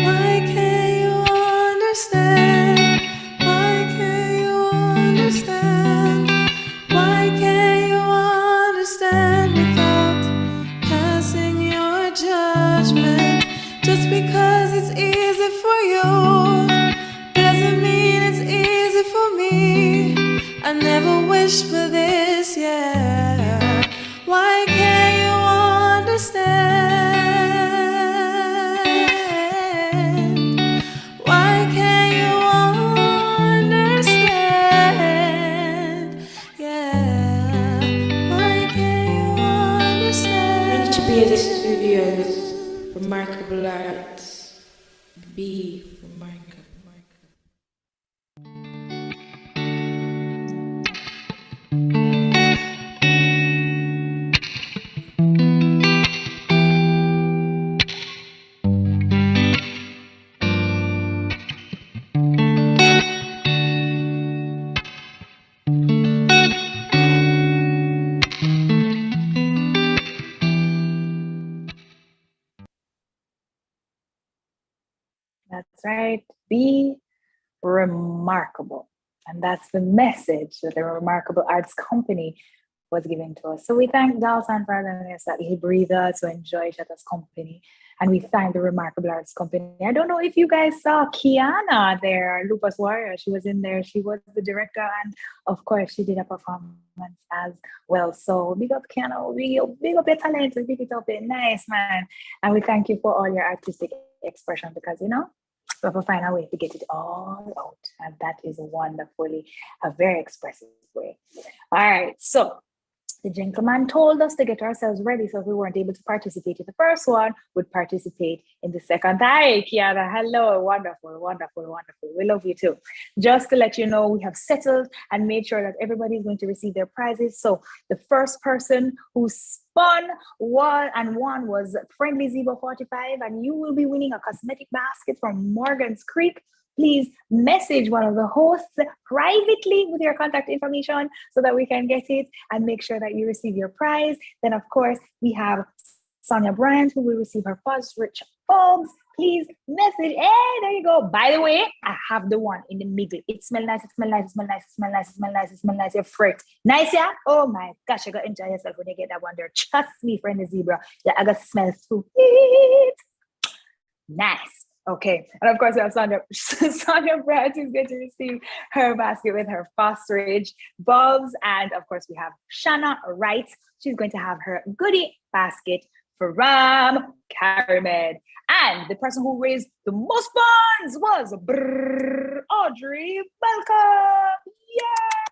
Why can't you understand? Why can't you understand? Why can't you understand without passing your judgment? Just because it's easy for you doesn't mean it's easy for me. I never wished for this, yeah. Why can't you understand? Why can't you understand? Yeah. Why can't you understand? To be at the studio with remarkable arts. Be remarkable. That's right. Be remarkable. And that's the message that the Remarkable Arts Company was giving to us. So we thank Dalton for allowing us that he breathed us to enjoy each other's company. And we thank the Remarkable Arts Company. I don't know if you guys saw Kiana there, Lupus Warrior. She was in there. She was the director. And of course, she did a performance as well. So big up Kiana. Big up your talent. Big it up. Nice, man. And we thank you for all your artistic expression because, you know, we have to find a way to get it all out. And that is wonderfully a very expressive way. All right. So the gentleman told us to get ourselves ready. So if we weren't able to participate in the first one, we'd participate in the second. Hi, Kiara. Hello. Wonderful, wonderful, wonderful. We love you too. Just to let you know, we have settled and made sure that everybody is going to receive their prizes. So the first person who spun won was Friendly Zebra 45, and you will be winning a cosmetic basket from Morgan's Creek. Please message one of the hosts privately with your contact information so that we can get it and make sure that you receive your prize. Then, of course, we have Sonia Bryant, who will receive her Fuzz Rich bulbs. Please message. Hey, there you go. By the way, I have the one in the middle. It smells nice. It smells nice. It smells nice. It smells nice. It smells nice. It smells nice. You're freaked. Nice, yeah? Oh my gosh, you got to enjoy yourself when you get that one there. Trust me, friend the zebra. Yeah, I got to smell sweet. Nice. Okay. And of course, we have Sonia Brad, who's going to receive her basket with her Fosterage bulbs. And of course, we have Shanna Wright. She's going to have her goodie basket from Caramed. And the person who raised the most funds was Audrey. Welcome. Yeah.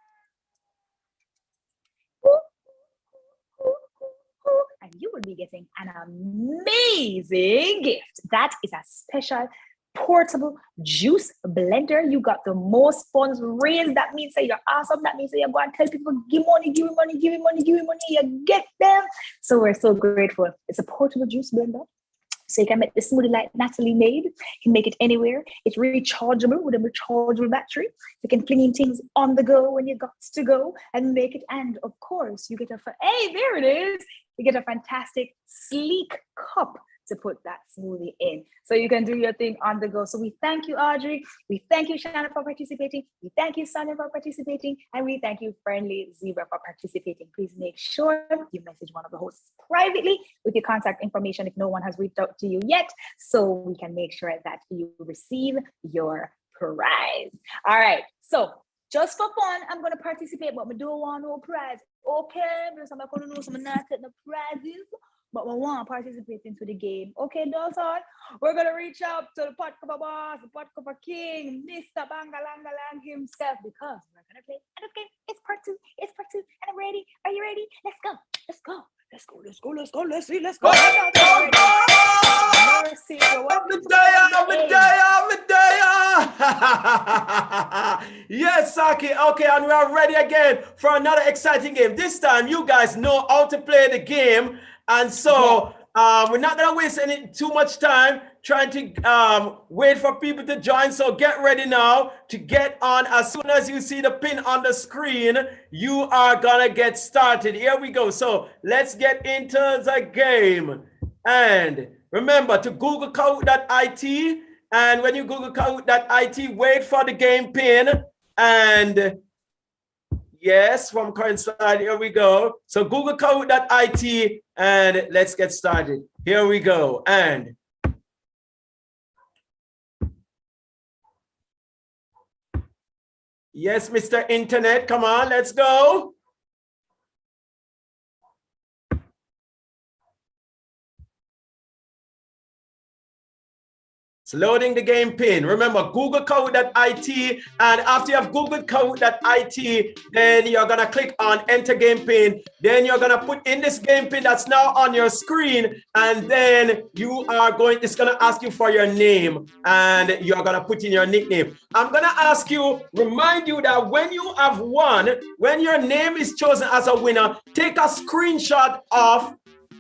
And you will be getting an amazing gift. That is a special portable juice blender. You got the most funds raised. That means that you're awesome. That means that you're going to tell people, give money, give me money, give me money, give me money. You get them. So we're so grateful. It's a portable juice blender. So you can make the smoothie like Natalie made. You can make it anywhere. It's rechargeable with a rechargeable battery. You can clean things on the go when you got to go and make it. And of course, you get hey, there it is. You get a fantastic, sleek cup to put that smoothie in. So you can do your thing on the go. So we thank you, Audrey. We thank you, Shannon, for participating. We thank you, Sonia, for participating. And we thank you, Friendly Zebra, for participating. Please make sure you message one of the hosts privately with your contact information if no one has reached out to you yet, so we can make sure that you receive your prize. All right. So just for fun, I'm going to participate, but I don't want no prize. Okay, because I'm going to know some not getting the prizes, but I want to participate into the game. Okay, Dalton, we're going to reach out to the pot cover boss, the pot cover king, Mr. Bangalangalang himself, because we're going to play. And okay, it's part two, and I'm ready. Are you ready? Let's go. Let's go. Let's go. Let's see. Let's go. Medea. Yes, Saki. Okay, and we are ready again for another exciting game. This time, you guys know how to play the game, and so we're not gonna waste too much time trying to wait for people to join. So get ready now to get on. As soon as you see the pin on the screen, you are gonna get started. Here we go. So let's get into the game. And remember to Google Kahoot.it. And when you Google Kahoot.it, wait for the game pin. And yes, from current slide, here we go. So Google Kahoot.it and let's get started. Here we go. And yes, Mr. Internet, come on, let's go. It's loading the game pin. Remember, Google Kahoot.it, and after you have Googled Kahoot.it, then you're gonna click on enter game pin. Then you're gonna put in this game pin that's now on your screen, and then you are going, it's gonna ask you for your name, and you're gonna put in your nickname. I'm gonna ask you, remind you that when you have won, when your name is chosen as a winner, take a screenshot of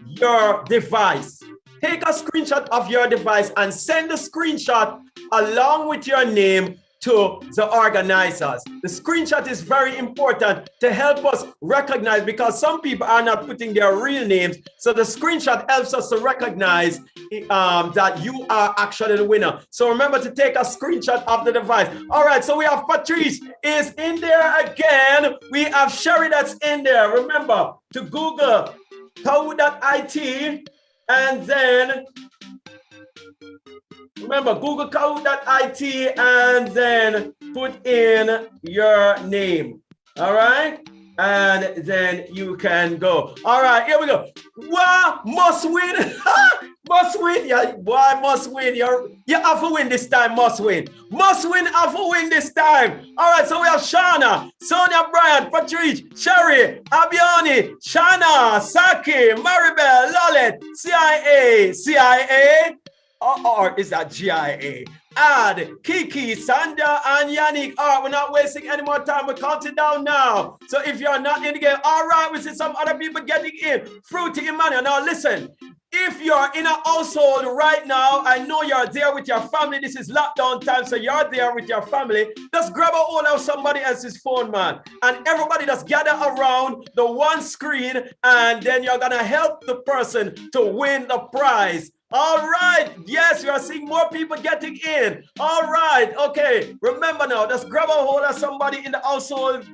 your device. Take a screenshot of your device and send the screenshot along with your name to the organizers. The screenshot is very important to help us recognize, because some people are not putting their real names. So the screenshot helps us to recognize that you are actually the winner. So remember to take a screenshot of the device. All right, so we have Patrice is in there again. We have Sherry that's in there. Remember to Google Kahoot.it. And then remember, Google Kahoot.it and then put in your name. All right. And then you can go. All right, here we go. Wow, must win. Must win. Yeah, boy, must win. You have to win this time, must win. Must win, have to win this time. All right, so we have Shauna, Sonia, Brian, Patrice, Sherry, Abiani, Shana, Saki, Maribel, Lolet, CIA, or is that GIA? Ad, Kiki, Sandra, and Yannick. All right, we're not wasting any more time. We're counting down now. So if you're not in the game, all right, we see some other people getting in. Fruity Emmanuel. Now listen, if you're in a household right now, I know you're there with your family. This is lockdown time, so you're there with your family. Just grab a hold of somebody else's phone, man. And everybody just gather around the one screen, and then you're gonna help the person to win the prize. All right, yes, you are seeing more people getting in. All right, okay. Remember now, just grab a hold of somebody in the household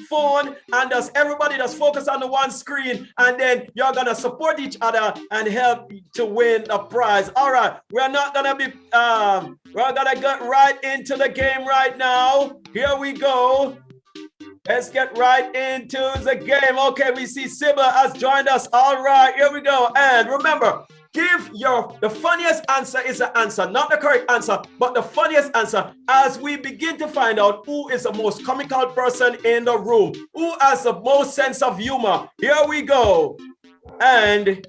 phone, and just everybody just focus on the one screen, and then you're gonna support each other and help to win the prize. All right, we're not gonna be, we're gonna get right into the game right now. Here we go. Let's get right into the game. Okay, we see Sybil has joined us. All right, here we go. And remember, the funniest answer is the answer, not the correct answer, but the funniest answer, as we begin to find out who is the most comical person in the room, who has the most sense of humor. Here we go. And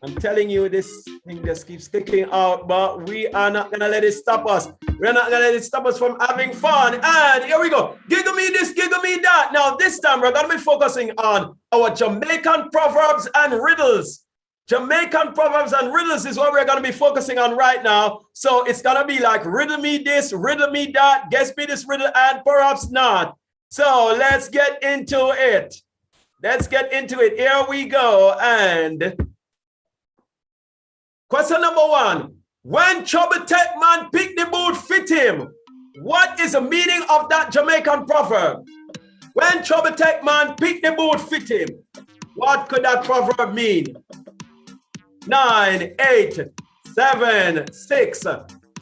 I'm telling you, this thing just keeps sticking out, but we are not gonna let it stop us. We're not gonna let it stop us from having fun. And here we go. Giggle me this, giggle me that. Now, this time we're gonna be focusing on our Jamaican proverbs and riddles. Jamaican proverbs and riddles is what we're gonna be focusing on right now. So it's gonna be like riddle me this, riddle me that, guess me this riddle and perhaps not. So let's get into it. Let's get into it. Here we go. And question number one, when trouble take man, pick the boot, fit him. What is the meaning of that Jamaican proverb? When trouble take man, pick the boot, fit him. What could that proverb mean? 9, 8, 7, 6,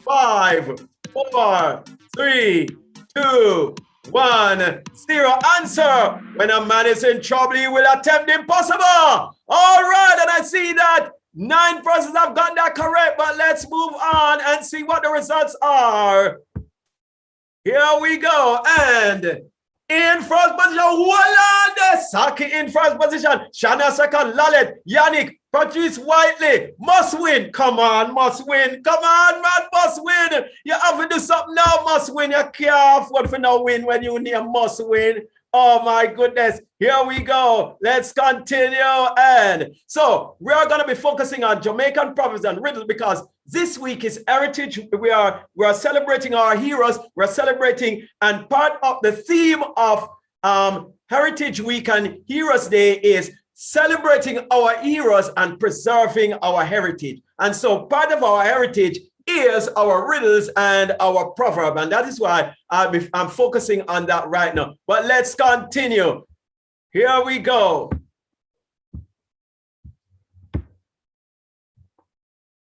5, 4, 3, 2, 1, 0. Answer. When a man is in trouble, he will attempt the impossible. All right, and I see that 9 persons have got that correct, but let's move on and see what the results are. Here we go. And in first position, Walande, Saki in first position, Shana second, Lalet, Yannick, Patrice Whiteley, must win. Come on, must win. Come on, man, must win. You have to do something now, must win. You can't afford for no win when you need a must win. Oh my goodness. Here we go. Let's continue. And so we are going to be focusing on Jamaican proverbs and riddles because this week is Heritage. We are celebrating our heroes. We're celebrating, and part of the theme of Heritage Week and Heroes Day is celebrating our heroes and preserving our heritage. And so part of our heritage is our riddles and our proverb. And that is why I'm focusing on that right now. But let's continue. Here we go.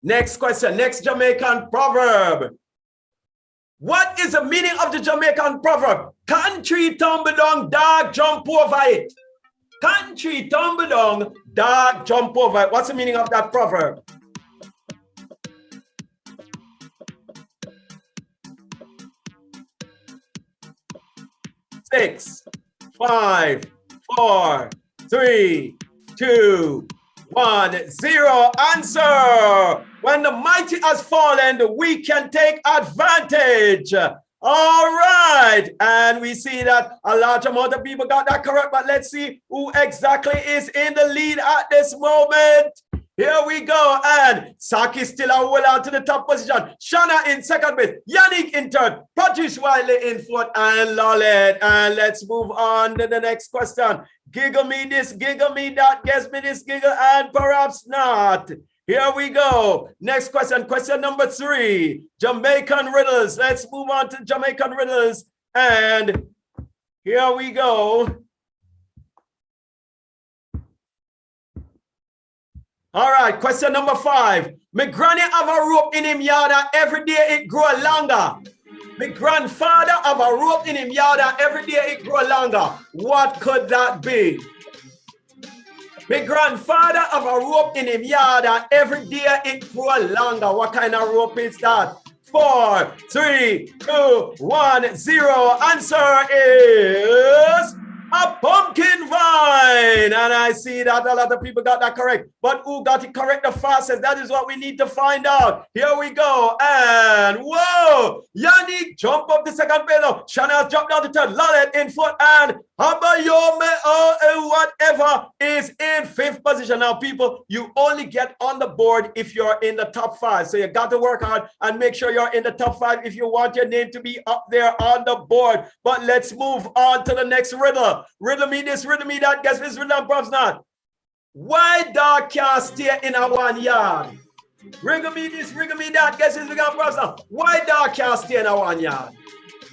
Next question, next Jamaican proverb. What is the meaning of the Jamaican proverb? Country tumble down, dog jump over it. Country tumble down, dog jump over it. What's the meaning of that proverb? Six, 5, 4, 3, 2, 1, 0. Answer. When the mighty has fallen, the weak can take advantage. All right. And we see that a large amount of people got that correct, but let's see who exactly is in the lead at this moment. Here we go. And Saki still a hold on to the top position. Shana in second place. Yannick in third. Patrice Wiley in fourth. And Lolet. And let's move on to the next question. Giggle me this, giggle me that, guess me this, giggle, and perhaps not. Here we go. Next question. Question number 3. Jamaican riddles. Let's move on to Jamaican riddles. And here we go. All right, question number 5. My granny have a rope in him yard and every day it grow longer. My grandfather have a rope in him yard and every day it grow longer. What could that be? My grandfather have a rope in him yard and every day it grow longer. What kind of rope is that? 4, 3, 2, 1, 0. Answer is a pumpkin vine. And I see that a lot of people got that correct. But who got it correct the fastest? That is what we need to find out. Here we go. And whoa, Yannick jump up the second pedal. Shana jump down the third. Lalet in fourth. And Habayome whatever is in 5th position. Now, people, you only get on the board if you're in the top 5. So you got to work hard and make sure you're in the top 5 if you want your name to be up there on the board. But let's move on to the next riddle. Riddle me this, riddle me that. Guess this riddle and props not. Why dog can't stay in a one yard? Riddle me this, riddle me that. Guess this riddle and props not. Why dog can't stay in a one yard?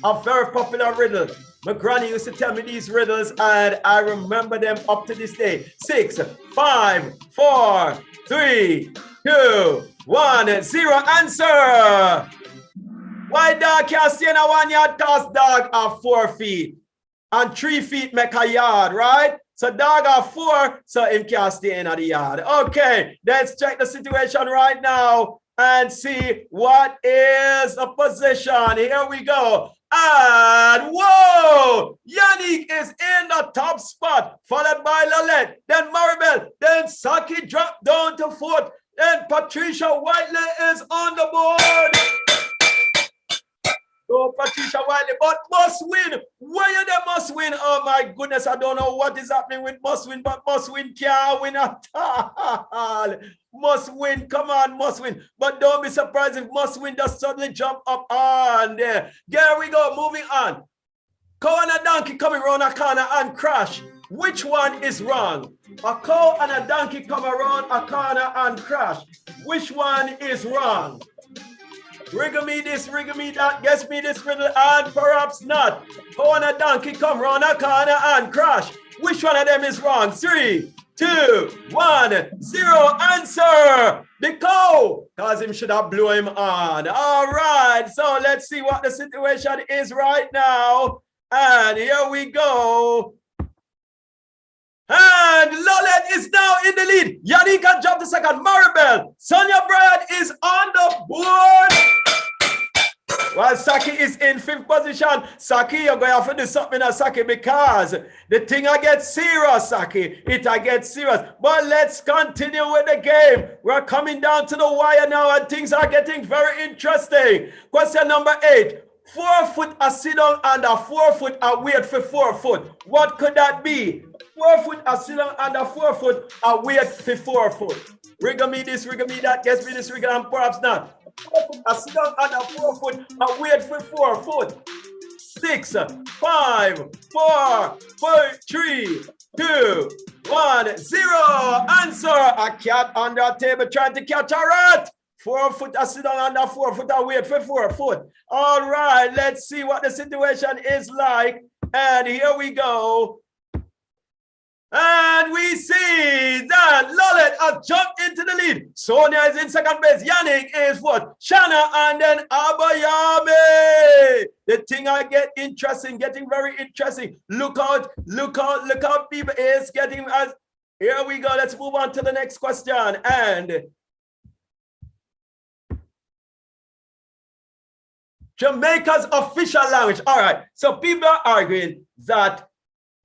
A very popular riddle. My granny used to tell me these riddles and I remember them up to this day. 6, 5, 4, 3, 2, 1, 0. Answer. Why dog can't stay in a one yard? Cause dog have 4 feet. And 3 feet make a yard, right? So dog have 4, so him can't stay in the yard. Okay, let's check the situation right now and see what is the position. Here we go. And whoa, Yannick is in the top spot, followed by Lalette, then Maribel, then Saki dropped down to 4th, then Patricia Whiteley is on the board. So Patricia Wiley, but must win. Why they must win? Oh my goodness, I don't know what is happening with must win, but must win can't win at all. Must win, come on, must win. But don't be surprised if must win just suddenly jump up on there. There we go, moving on. Cow and a donkey coming around a corner and crash. Which one is wrong? A cow and a donkey come around a corner and crash. Which one is wrong? Wriggle me this, wriggle me that, guess me this riddle and perhaps not. Cow and a donkey come round a corner and crash. Which one of them is wrong? 3, 2, 1, 0. Answer. The cow, cause him should have blew him on. All right, so let's see what the situation is right now. And here we go. And Lolet is now in the lead. Yannick can jump to second. Maribel. Sonia Bryant is on the board. While Saki is in 5th position, Saki, you're going to have to do something now, Saki, because the thing I get serious, Saki. I get serious. But let's continue with the game. We're coming down to the wire now, and things are getting very interesting. Question number 8. 4 foot a sit down and a 4 foot a wait for 4 foot. What could that be? 4 foot a sit down and a 4 foot a wait for 4 foot. Rigger me this, rigger me that, guess me this, rigger and perhaps not. 4 foot a sit down and a 4 foot a wait for 4 foot. 6, 5, 4, 3, 2, 1, 0. Answer. A cat under a table trying to catch a rat. 4 foot a sit down under 4 foot a wait for 4 foot. All right, let's see what the situation is like. And here we go. And we see that Lolet has jumped into the lead. Sonia is in second base. Yannick is fourth. Shanna and then Abayame. The thing I get interesting, getting very interesting. Look out, people is getting as. Here we go. Let's move on to the next question. And Jamaica's official language. All right. So people are arguing that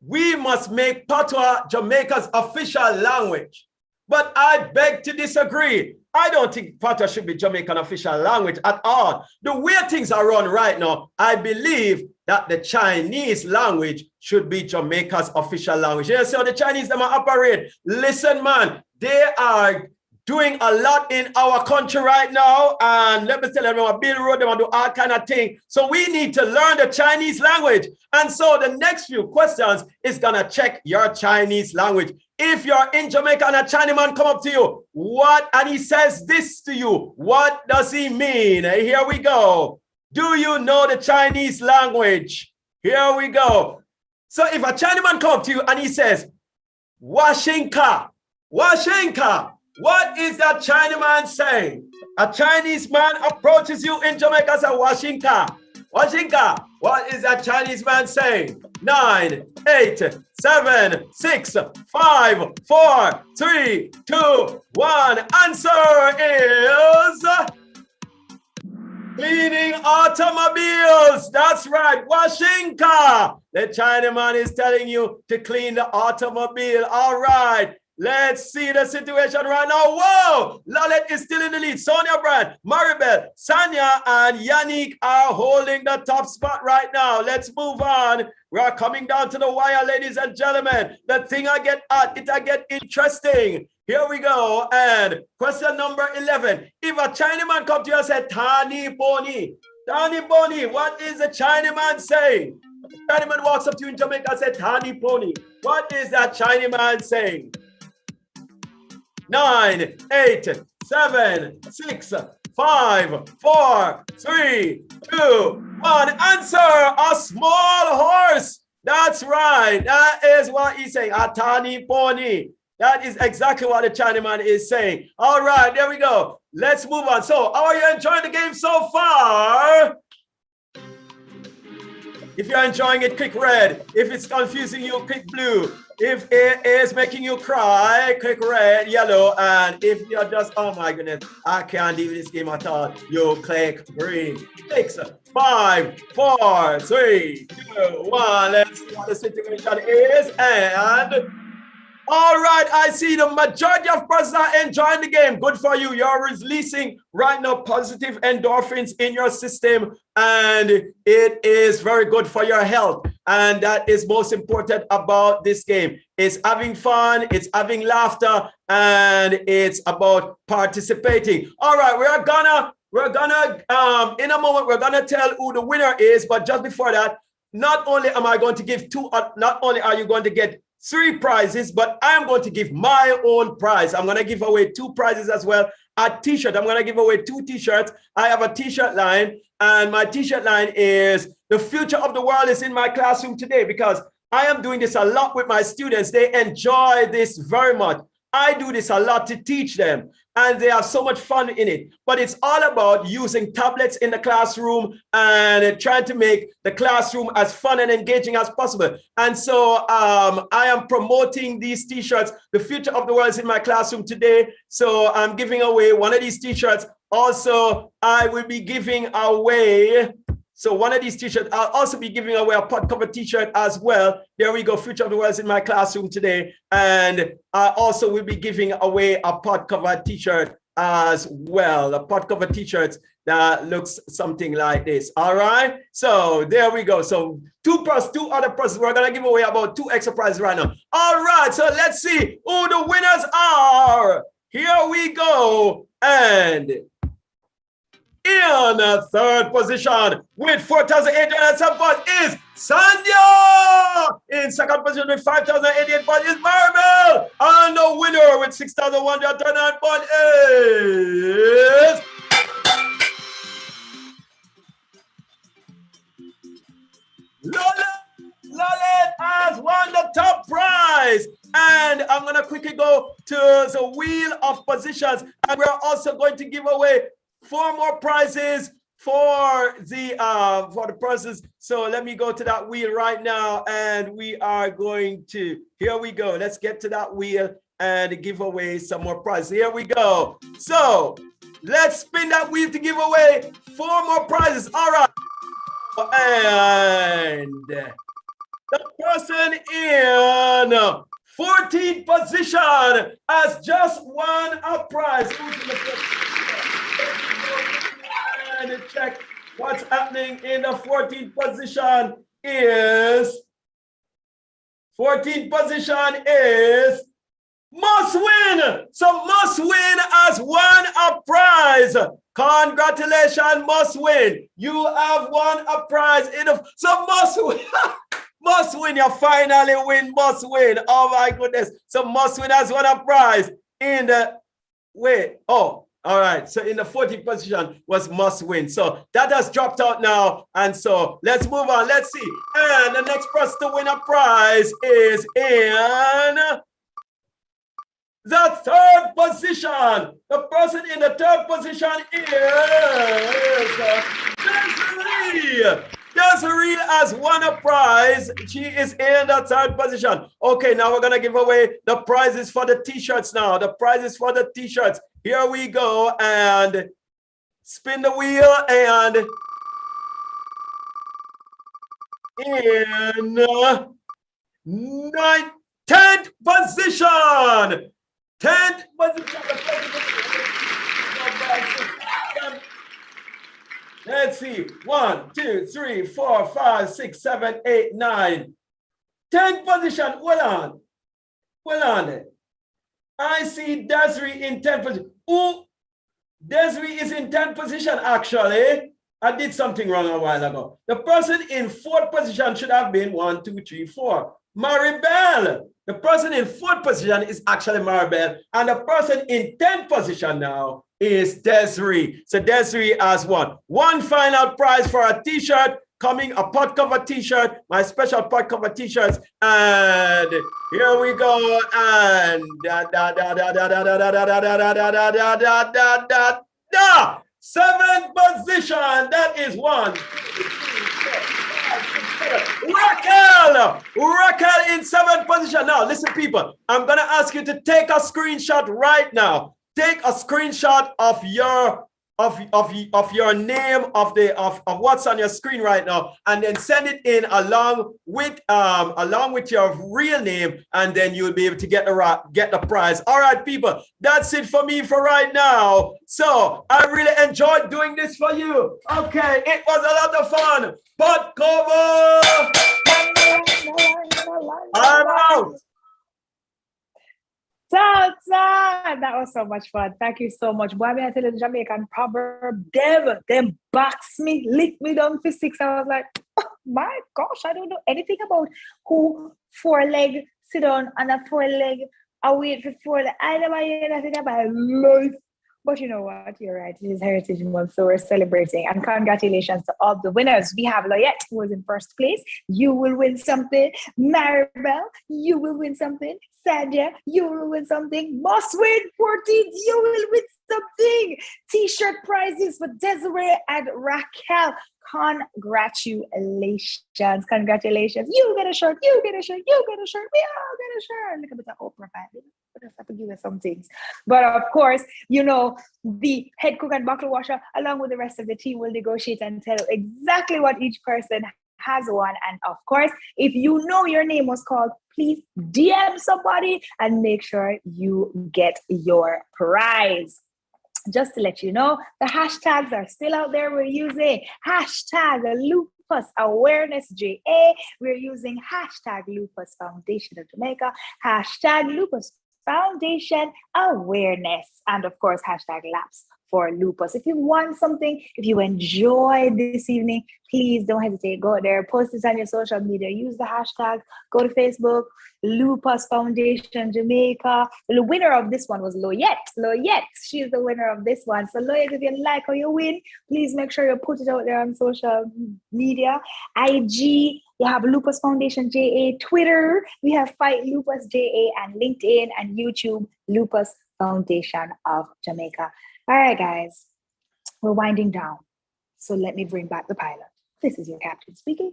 we must make Patois Jamaica's official language. But I beg to disagree. I don't think Patois should be Jamaican official language at all. The way things are run right now, I believe that the Chinese language should be Jamaica's official language. You know, so the Chinese, them operate. Listen, man, they are doing a lot in our country right now, and let me tell you, they build road, they do all kind of thing. So we need to learn the Chinese language. And so the next few questions is gonna check your Chinese language. If you're in Jamaica and a Chinaman come up to you, and he says this to you, what does he mean? Here we go. Do you know the Chinese language? Here we go. So if a Chinaman come up to you and he says, Washinka, what is that Chinaman saying? A Chinese man approaches you in Jamaica and says, Washinka. What is that Chinese man saying? 9, 8, 7, 6, 5, 4, 3, 2, 1. Answer is cleaning automobiles. That's right, Washinka. The Chinaman is telling you to clean the automobile. All right. Let's see the situation right now. Whoa! Lalet is still in the lead. Sonia Brand, Maribel, Sanya, and Yannick are holding the top spot right now. Let's move on. We are coming down to the wire, ladies and gentlemen. The thing I get interesting. Here we go. And question number 11. If a Chinaman comes to you and says, Tani Pony, what is the Chinaman saying? The Chinaman walks up to you in Jamaica and says, Tani Pony. What is that Chinaman saying? 9, 8, 7, 6, 5, 4, 3, 2, 1. Answer, a small horse. That's right. That is what he's saying. A tiny pony. That is exactly what the Chinaman is saying. All right, there we go. Let's move on. So, how are you enjoying the game so far? If you're enjoying it, click red. If it's confusing you, click blue. If it is making you cry, click red, yellow. And if you're just, oh my goodness, I can't deal with this game at all, you click green. 6, 5, 4, 3, 2, 1. Let's see what the situation is. And all right, I see the majority of persons are enjoying the game. Good for you. You're releasing right now positive endorphins in your system, and it is very good for your health. And that is most important about this game. It's having fun, it's having laughter, and it's about participating. All right, we're gonna in a moment, we're gonna tell who the winner is, but just before that, not only am I going to give not only are you going to get 3 prizes, but I'm going to give my own prize. I'm going to give away 2 prizes as well. A t-shirt. I'm going to give away 2 t-shirts. I have a t-shirt line, and my t-shirt line is "The future of the world is in my classroom today," because I am doing this a lot with my students. They enjoy this very much. I do this a lot to teach them, and they have so much fun in it. But it's all about using tablets in the classroom and trying to make the classroom as fun and engaging as possible. And so I am promoting these t-shirts. The future of the world is in my classroom today. So I'm giving away one of these t-shirts Also, I will be giving away, so one of these t-shirts, I'll also be giving away a pod cover t-shirt as well. There we go, Future of the World is in my classroom today. And I also will be giving away a pod cover t-shirt as well. A pod cover t-shirt that looks something like this. All right, so there we go. So two other prizes. We're gonna give away about 2 extra prizes right now. All right, so let's see who the winners are. Here we go. And in third position with 4,807 points is Sandhya. In second position with 5,088 points is Maribel. And the winner with 6,139 points is Lalit has won the top prize. And I'm going to quickly go to the wheel of positions. And we're also going to give away 4 more prizes for the prizes. So let me go to that wheel right now. And we are going to, here we go. Let's get to that wheel and give away some more prizes. Here we go. So let's spin that wheel to give away 4 more prizes. All right. And the person in 14th position has just won a prize. And check what's happening in the 14th position is Must Win. So Must Win has won a prize. Congratulations, Must Win. You have won a prize so Must Win. Must Win, you finally win, Must Win. Oh my goodness. So Must Win has won a prize in the all right. So in the 14th position was Must Win. So that has dropped out now. And so let's move on. Let's see. And the next person to win a prize is in the third position. The person in the third position is Desiree. Desiree has won a prize. She is in the third position. Okay, now we're going to give away the prizes for the t-shirts now. The prizes for the t-shirts. Here we go. And spin the wheel. And in 10th position. 10th position. Let's see. 1, 2, 3, 4, 5, 6, 7, 8, 9. 10th position. Hold on. I see Desiree in 10th position. Oh, Desiree is in 10th position, actually. I did something wrong a while ago. The person in 4th position should have been 1, 2, 3, 4. Maribel. The person in 4th position is actually Maribel. And the person in 10th position now is Desiree. So Desiree has won. One final prize for a t-shirt coming, a pod cover t-shirt, my special pod cover t-shirts. And here we go. And 7th position. That is 1, 2, 3, 4, 5, 6, 7. Raquel in 7th position. Now listen, people, I'm gonna ask you to take a screenshot right now. Take a screenshot of your name of what's on your screen right now, and then send it in along with your real name, and then you'll be able to get the prize. All right, people, that's it for me for right now. So I really enjoyed doing this for you. Okay, it was a lot of fun. But cover, I'm out. That was so much fun. Thank you so much. Boy, I tell you the Jamaican proverb, them box me, lick me down for 6. I was like, oh, my gosh, I don't know anything about who 4-leg sit down and a 4-leg I wait for 4 leg. I never hear that in my life. But you know what? You're right. It is Heritage Month, so we're celebrating. And congratulations to all the winners. We have Loyette, who was in first place. You will win something. Maribel, you will win something. Sandhya, you will win something. Must Win 14, you will win something. T-shirt prizes for Desiree and Raquel. Congratulations. You get a shirt. You get a shirt. You get a shirt. We all get a shirt. Look at the Oprah vibe. Put us up have to give us some things. But of course, the head cook and bottle washer, along with the rest of the team, will negotiate and tell exactly what each person has won. And of course, if you know your name was called, please DM somebody and make sure you get your prize. Just to let you know, the hashtags are still out there. We're using hashtag Lupus Awareness JA. We're using hashtag Lupus Foundation of Jamaica, hashtag Lupus Foundation Awareness, and of course, hashtag Laps for Lupus. If you want something, if you enjoyed this evening, please don't hesitate. Go there, post it on your social media, use the hashtag, go to Facebook, Lupus Foundation Jamaica. The winner of this one was Loyette. Loyette, she's the winner of this one. So Loyette, if you like how you win, please make sure you put it out there on social media. IG, you have Lupus Foundation JA, Twitter, we have Fight Lupus JA, and LinkedIn and YouTube, Lupus Foundation of Jamaica. All right, guys, we're winding down. So let me bring back the pilot. This is your captain speaking.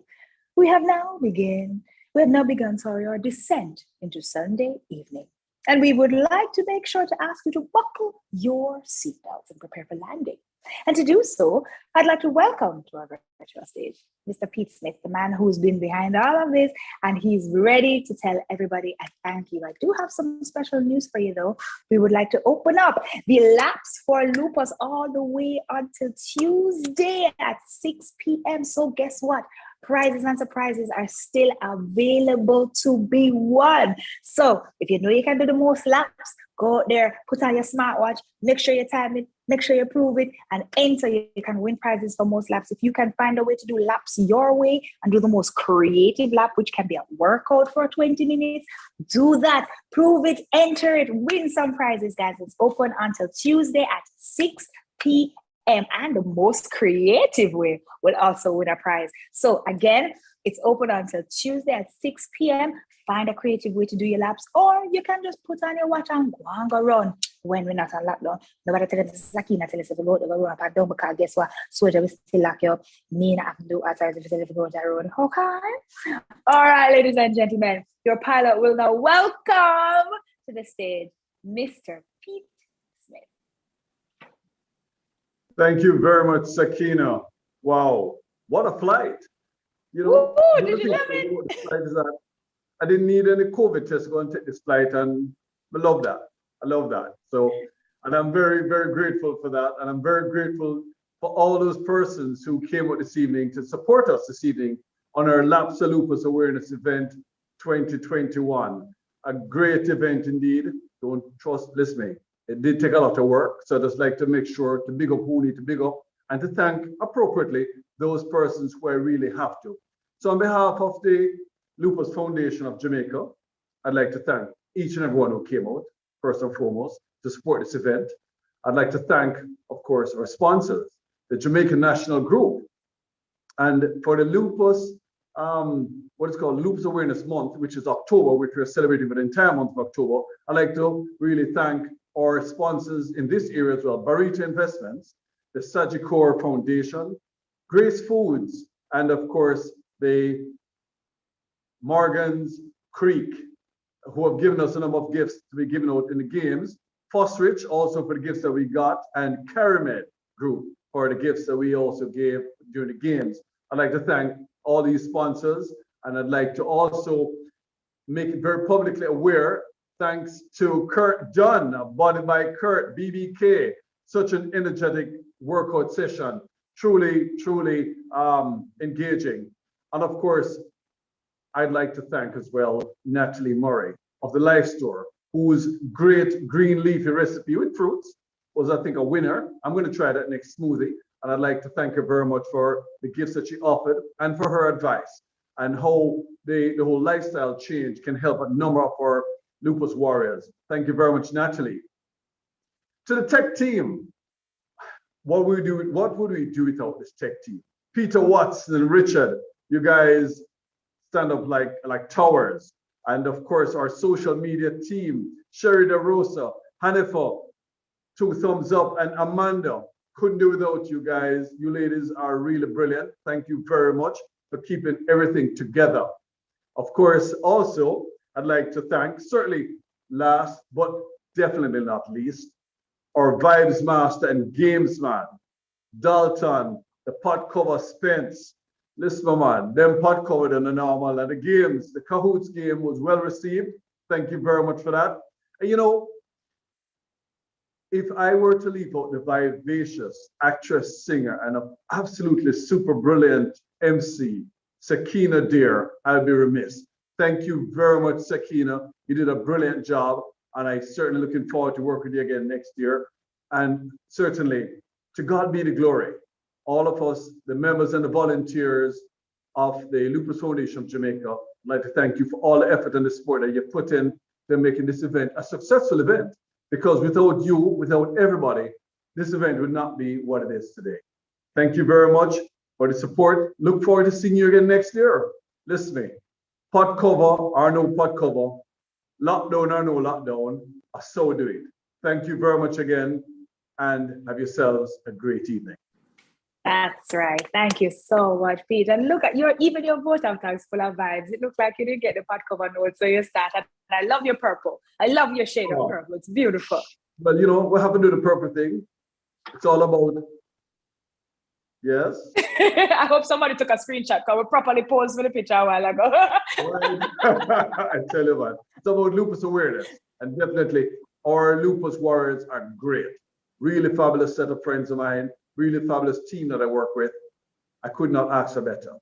We have now begun our descent into Sunday evening. And we would like to make sure to ask you to buckle your seatbelts and prepare for landing. And to do so, I'd like to welcome to our virtual stage Mr. Pete Smith, the man who's been behind all of this, and he's ready to tell everybody a thank you. I do have some special news for you, though. We would like to open up the laps for Lupus all the way until Tuesday at 6 p.m. So guess what? Prizes and surprises are still available to be won. So if you know you can do the most laps, go out there, put on your smartwatch, make sure you time it, make sure you prove it, and enter. You can win prizes for most laps. If you can find a way to do laps your way and do the most creative lap, which can be a workout for 20 minutes, do that, prove it, enter it, win some prizes, guys. It's open until Tuesday at 6 p.m. And the most creative way will also win a prize. So again, it's open until Tuesday at 6 p.m. Find a creative way to do your laps, or you can just put on your watch and go and go run when we're not on lockdown. Nobody tell us Sakina tell us to go run up and down, because guess what? Soldier will still lock you up. Me not have to do authority to go to the road. Okay. All right, ladies and gentlemen, your pilot will now welcome to the stage Mr. Pete Smith. Thank you very much, Sakina. Wow, what a flight. Ooh, did you love it? I didn't need any COVID test to go and take this flight, and I love that. I love that. So, and I'm very, very grateful for that. And I'm very grateful for all those persons who came out this evening to support us this evening on our Laps for Lupus Awareness Event 2021. A great event indeed. Don't listen me. It did take a lot of work. So I just like to make sure to big up who need to big up and to thank appropriately those persons who I really have to. So on behalf of the Lupus Foundation of Jamaica, I'd like to thank each and everyone who came out, first and foremost, to support this event. I'd like to thank, of course, our sponsors, the Jamaican National Group. And for the Lupus, what is called Lupus Awareness Month, which is October, which we're celebrating for the entire month of October, I'd like to really thank our sponsors in this area as well: Barita Investments, the Sagicor Foundation, Grace Foods, and of course, the Morgan's Creek, who have given us a number of gifts to be given out in the games. Fosrich also for the gifts that we got, and Caramed Group for the gifts that we also gave during the games. I'd like to thank all these sponsors, and I'd like to also make it very publicly aware, thanks to Kurt Dunn, Body by Kurt, BBK, such an energetic workout session, truly engaging. And of course, I'd like to thank as well Natalie Murray of the Life Store, whose great green leafy recipe with fruits was, I think, a winner. I'm going to try that next smoothie. And I'd like to thank her very much for the gifts that she offered and for her advice and how the whole lifestyle change can help a number of our lupus warriors. Thank you very much, Natalie. To the tech team, what would we do without this tech team? Peter Watson and Richard, you guys stand up like towers. And of course, our social media team, Sherry DeRosa, Hanifa, 2 thumbs up, and Amanda. Couldn't do without you guys. You ladies are really brilliant. Thank you very much for keeping everything together. Of course, also, I'd like to thank, certainly last but definitely not least, our vibes master and games man, Dalton, the pot cover Spence. Listen, my man, them pot covered in the normal and the games. The Cahoots game was well received. Thank you very much for that. And you know, if I were to leave out the vivacious actress, singer, and an absolutely super brilliant MC, Sakina Deer, I'll be remiss. Thank you very much, Sakina. You did a brilliant job, and I'm certainly looking forward to work with you again next year. And certainly, to God be the glory. All of us, the members and the volunteers of the Lupus Foundation of Jamaica, I'd like to thank you for all the effort and the support that you put in to making this event a successful event. Because without you, without everybody, this event would not be what it is today. Thank you very much for the support. Look forward to seeing you again next year. Listen to me, pot cover or no pot cover, lockdown or no lockdown, so do it. Thank you very much again, and have yourselves a great evening. That's right. Thank you so much, Pete. And look at even your vote of thanks full of vibes. It looks like you didn't get the pot cover note, so you started. And I love your purple. I love your shade of purple. It's beautiful. Well, you know, what happened to the purple thing? It's all about, yes? I hope somebody took a screenshot because we properly posed for the picture a while ago. I tell you what, it's about lupus awareness. And definitely, our lupus warriors are great. Really fabulous set of friends of mine. Really fabulous team that I work with. I could not ask for better.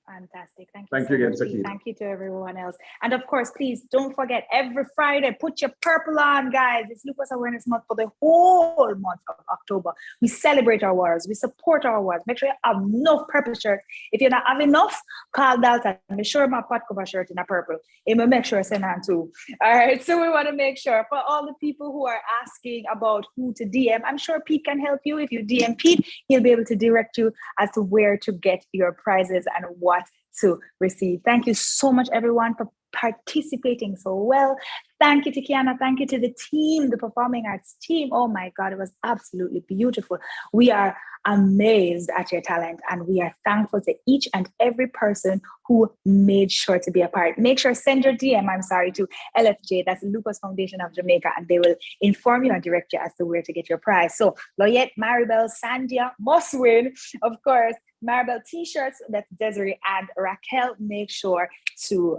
Fantastic. Thank you. Thank so you again, much, Sakina. Thank you to everyone else. And of course, please don't forget every Friday, put your purple on, guys. It's Lupus Awareness Month for the whole month of October. We celebrate our wars. We support our wars. Make sure you have enough purple shirts. If you don't have enough, call Dalton. Make sure my pot cover shirt in a purple. It will make sure I send on too. All right. So we want to make sure for all the people who are asking about who to DM, I'm sure Pete can help you. If you DM Pete, he'll be able to direct you as to where to get your prizes and what to receive. Thank you so much, everyone, for participating so well. Thank you to Kiana. Thank you to the team, the performing arts team. Oh my God, it was absolutely beautiful. We are amazed at your talent, and we are thankful to each and every person who made sure to be a part. Make sure send your DM, to LFJ, that's the Lupus Foundation of Jamaica, and they will inform you and direct you as to where to get your prize. So Loyette, Maribel, Sandia must win, of course. Maribel t-shirts, that's Desiree and Raquel. Make sure to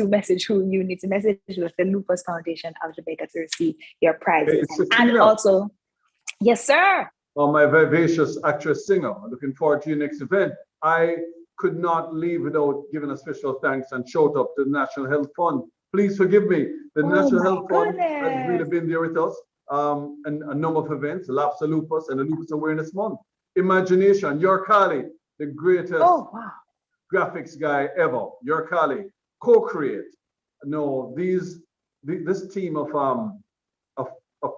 message who you need to message with the Lupus Foundation of Jamaica to receive your prizes. And also, yes, sir. Well, my vivacious actress singer, looking forward to your next event. I could not leave without giving a special thanks and shout out to the National Health Fund. Please forgive me. The National Health Fund has really been there with us and a number of events, Lapsa Lupus and the Lupus Awareness Month. Imagination, your Kali, the greatest graphics guy ever. Your Kali, co-create. No, this team of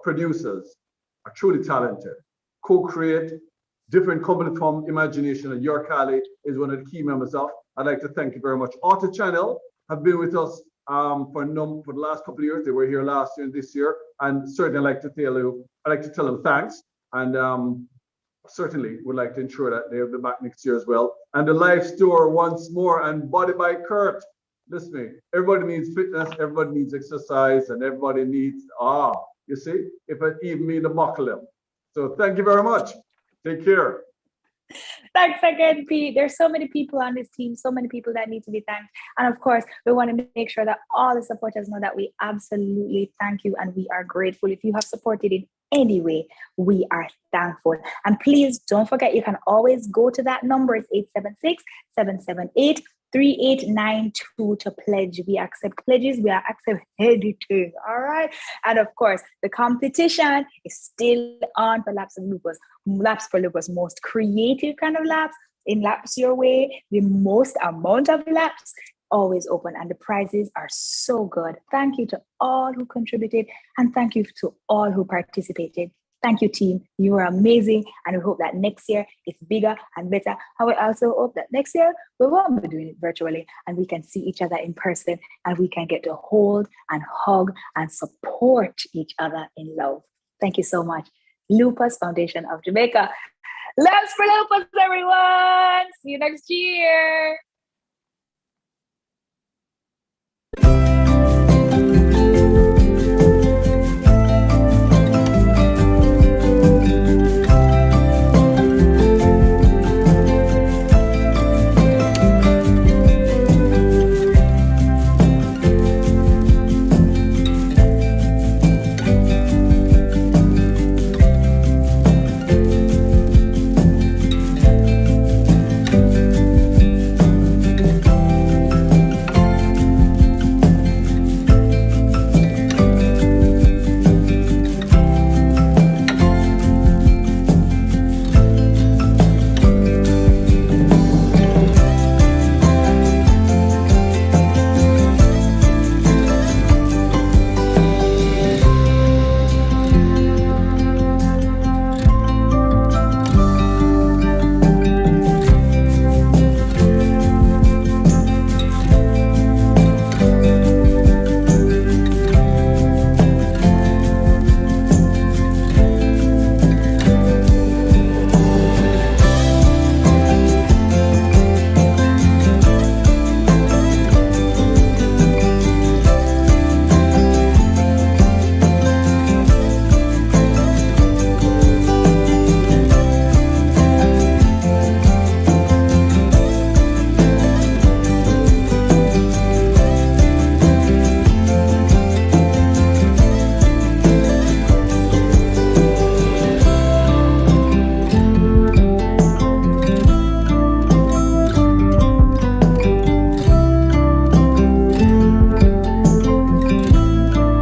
producers are truly talented. Co-create, different company from Imagination, and your Kali is one of the key members of. I'd like to thank you very much. Auto Channel have been with us for the last couple of years. They were here last year and this year, and certainly I'd like to tell them thanks, and certainly would like to ensure that they'll be back next year as well. And the live store once more, and Body by Kurt. Listen to me, everybody needs fitness, everybody needs exercise, and everybody needs, you see, if I even me to buckle them. So thank you very much. Take care. Thanks again, Pete. There's so many people on this team, so many people that need to be thanked. And of course, we want to make sure that all the supporters know that we absolutely thank you and we are grateful. If you have supported in any way, we are thankful. And please don't forget, you can always go to that number. It's 876-778-3892 to pledge. We accept pledges. We accept editing. All right. And of course, the competition is still on for Laps of Lupus. Laps for Lupus, most creative kind of laps in Laps Your Way, the most amount of laps, always open, and the prizes are so good. Thank you to all who contributed, and thank you to all who participated. Thank you, team. You are amazing, and we hope that next year it's bigger and better. And we also hope that next year we won't be doing it virtually, and we can see each other in person, and we can get to hold and hug and support each other in love. Thank you so much. Lupus Foundation of Jamaica. Loves for Lupus, everyone. See you next year.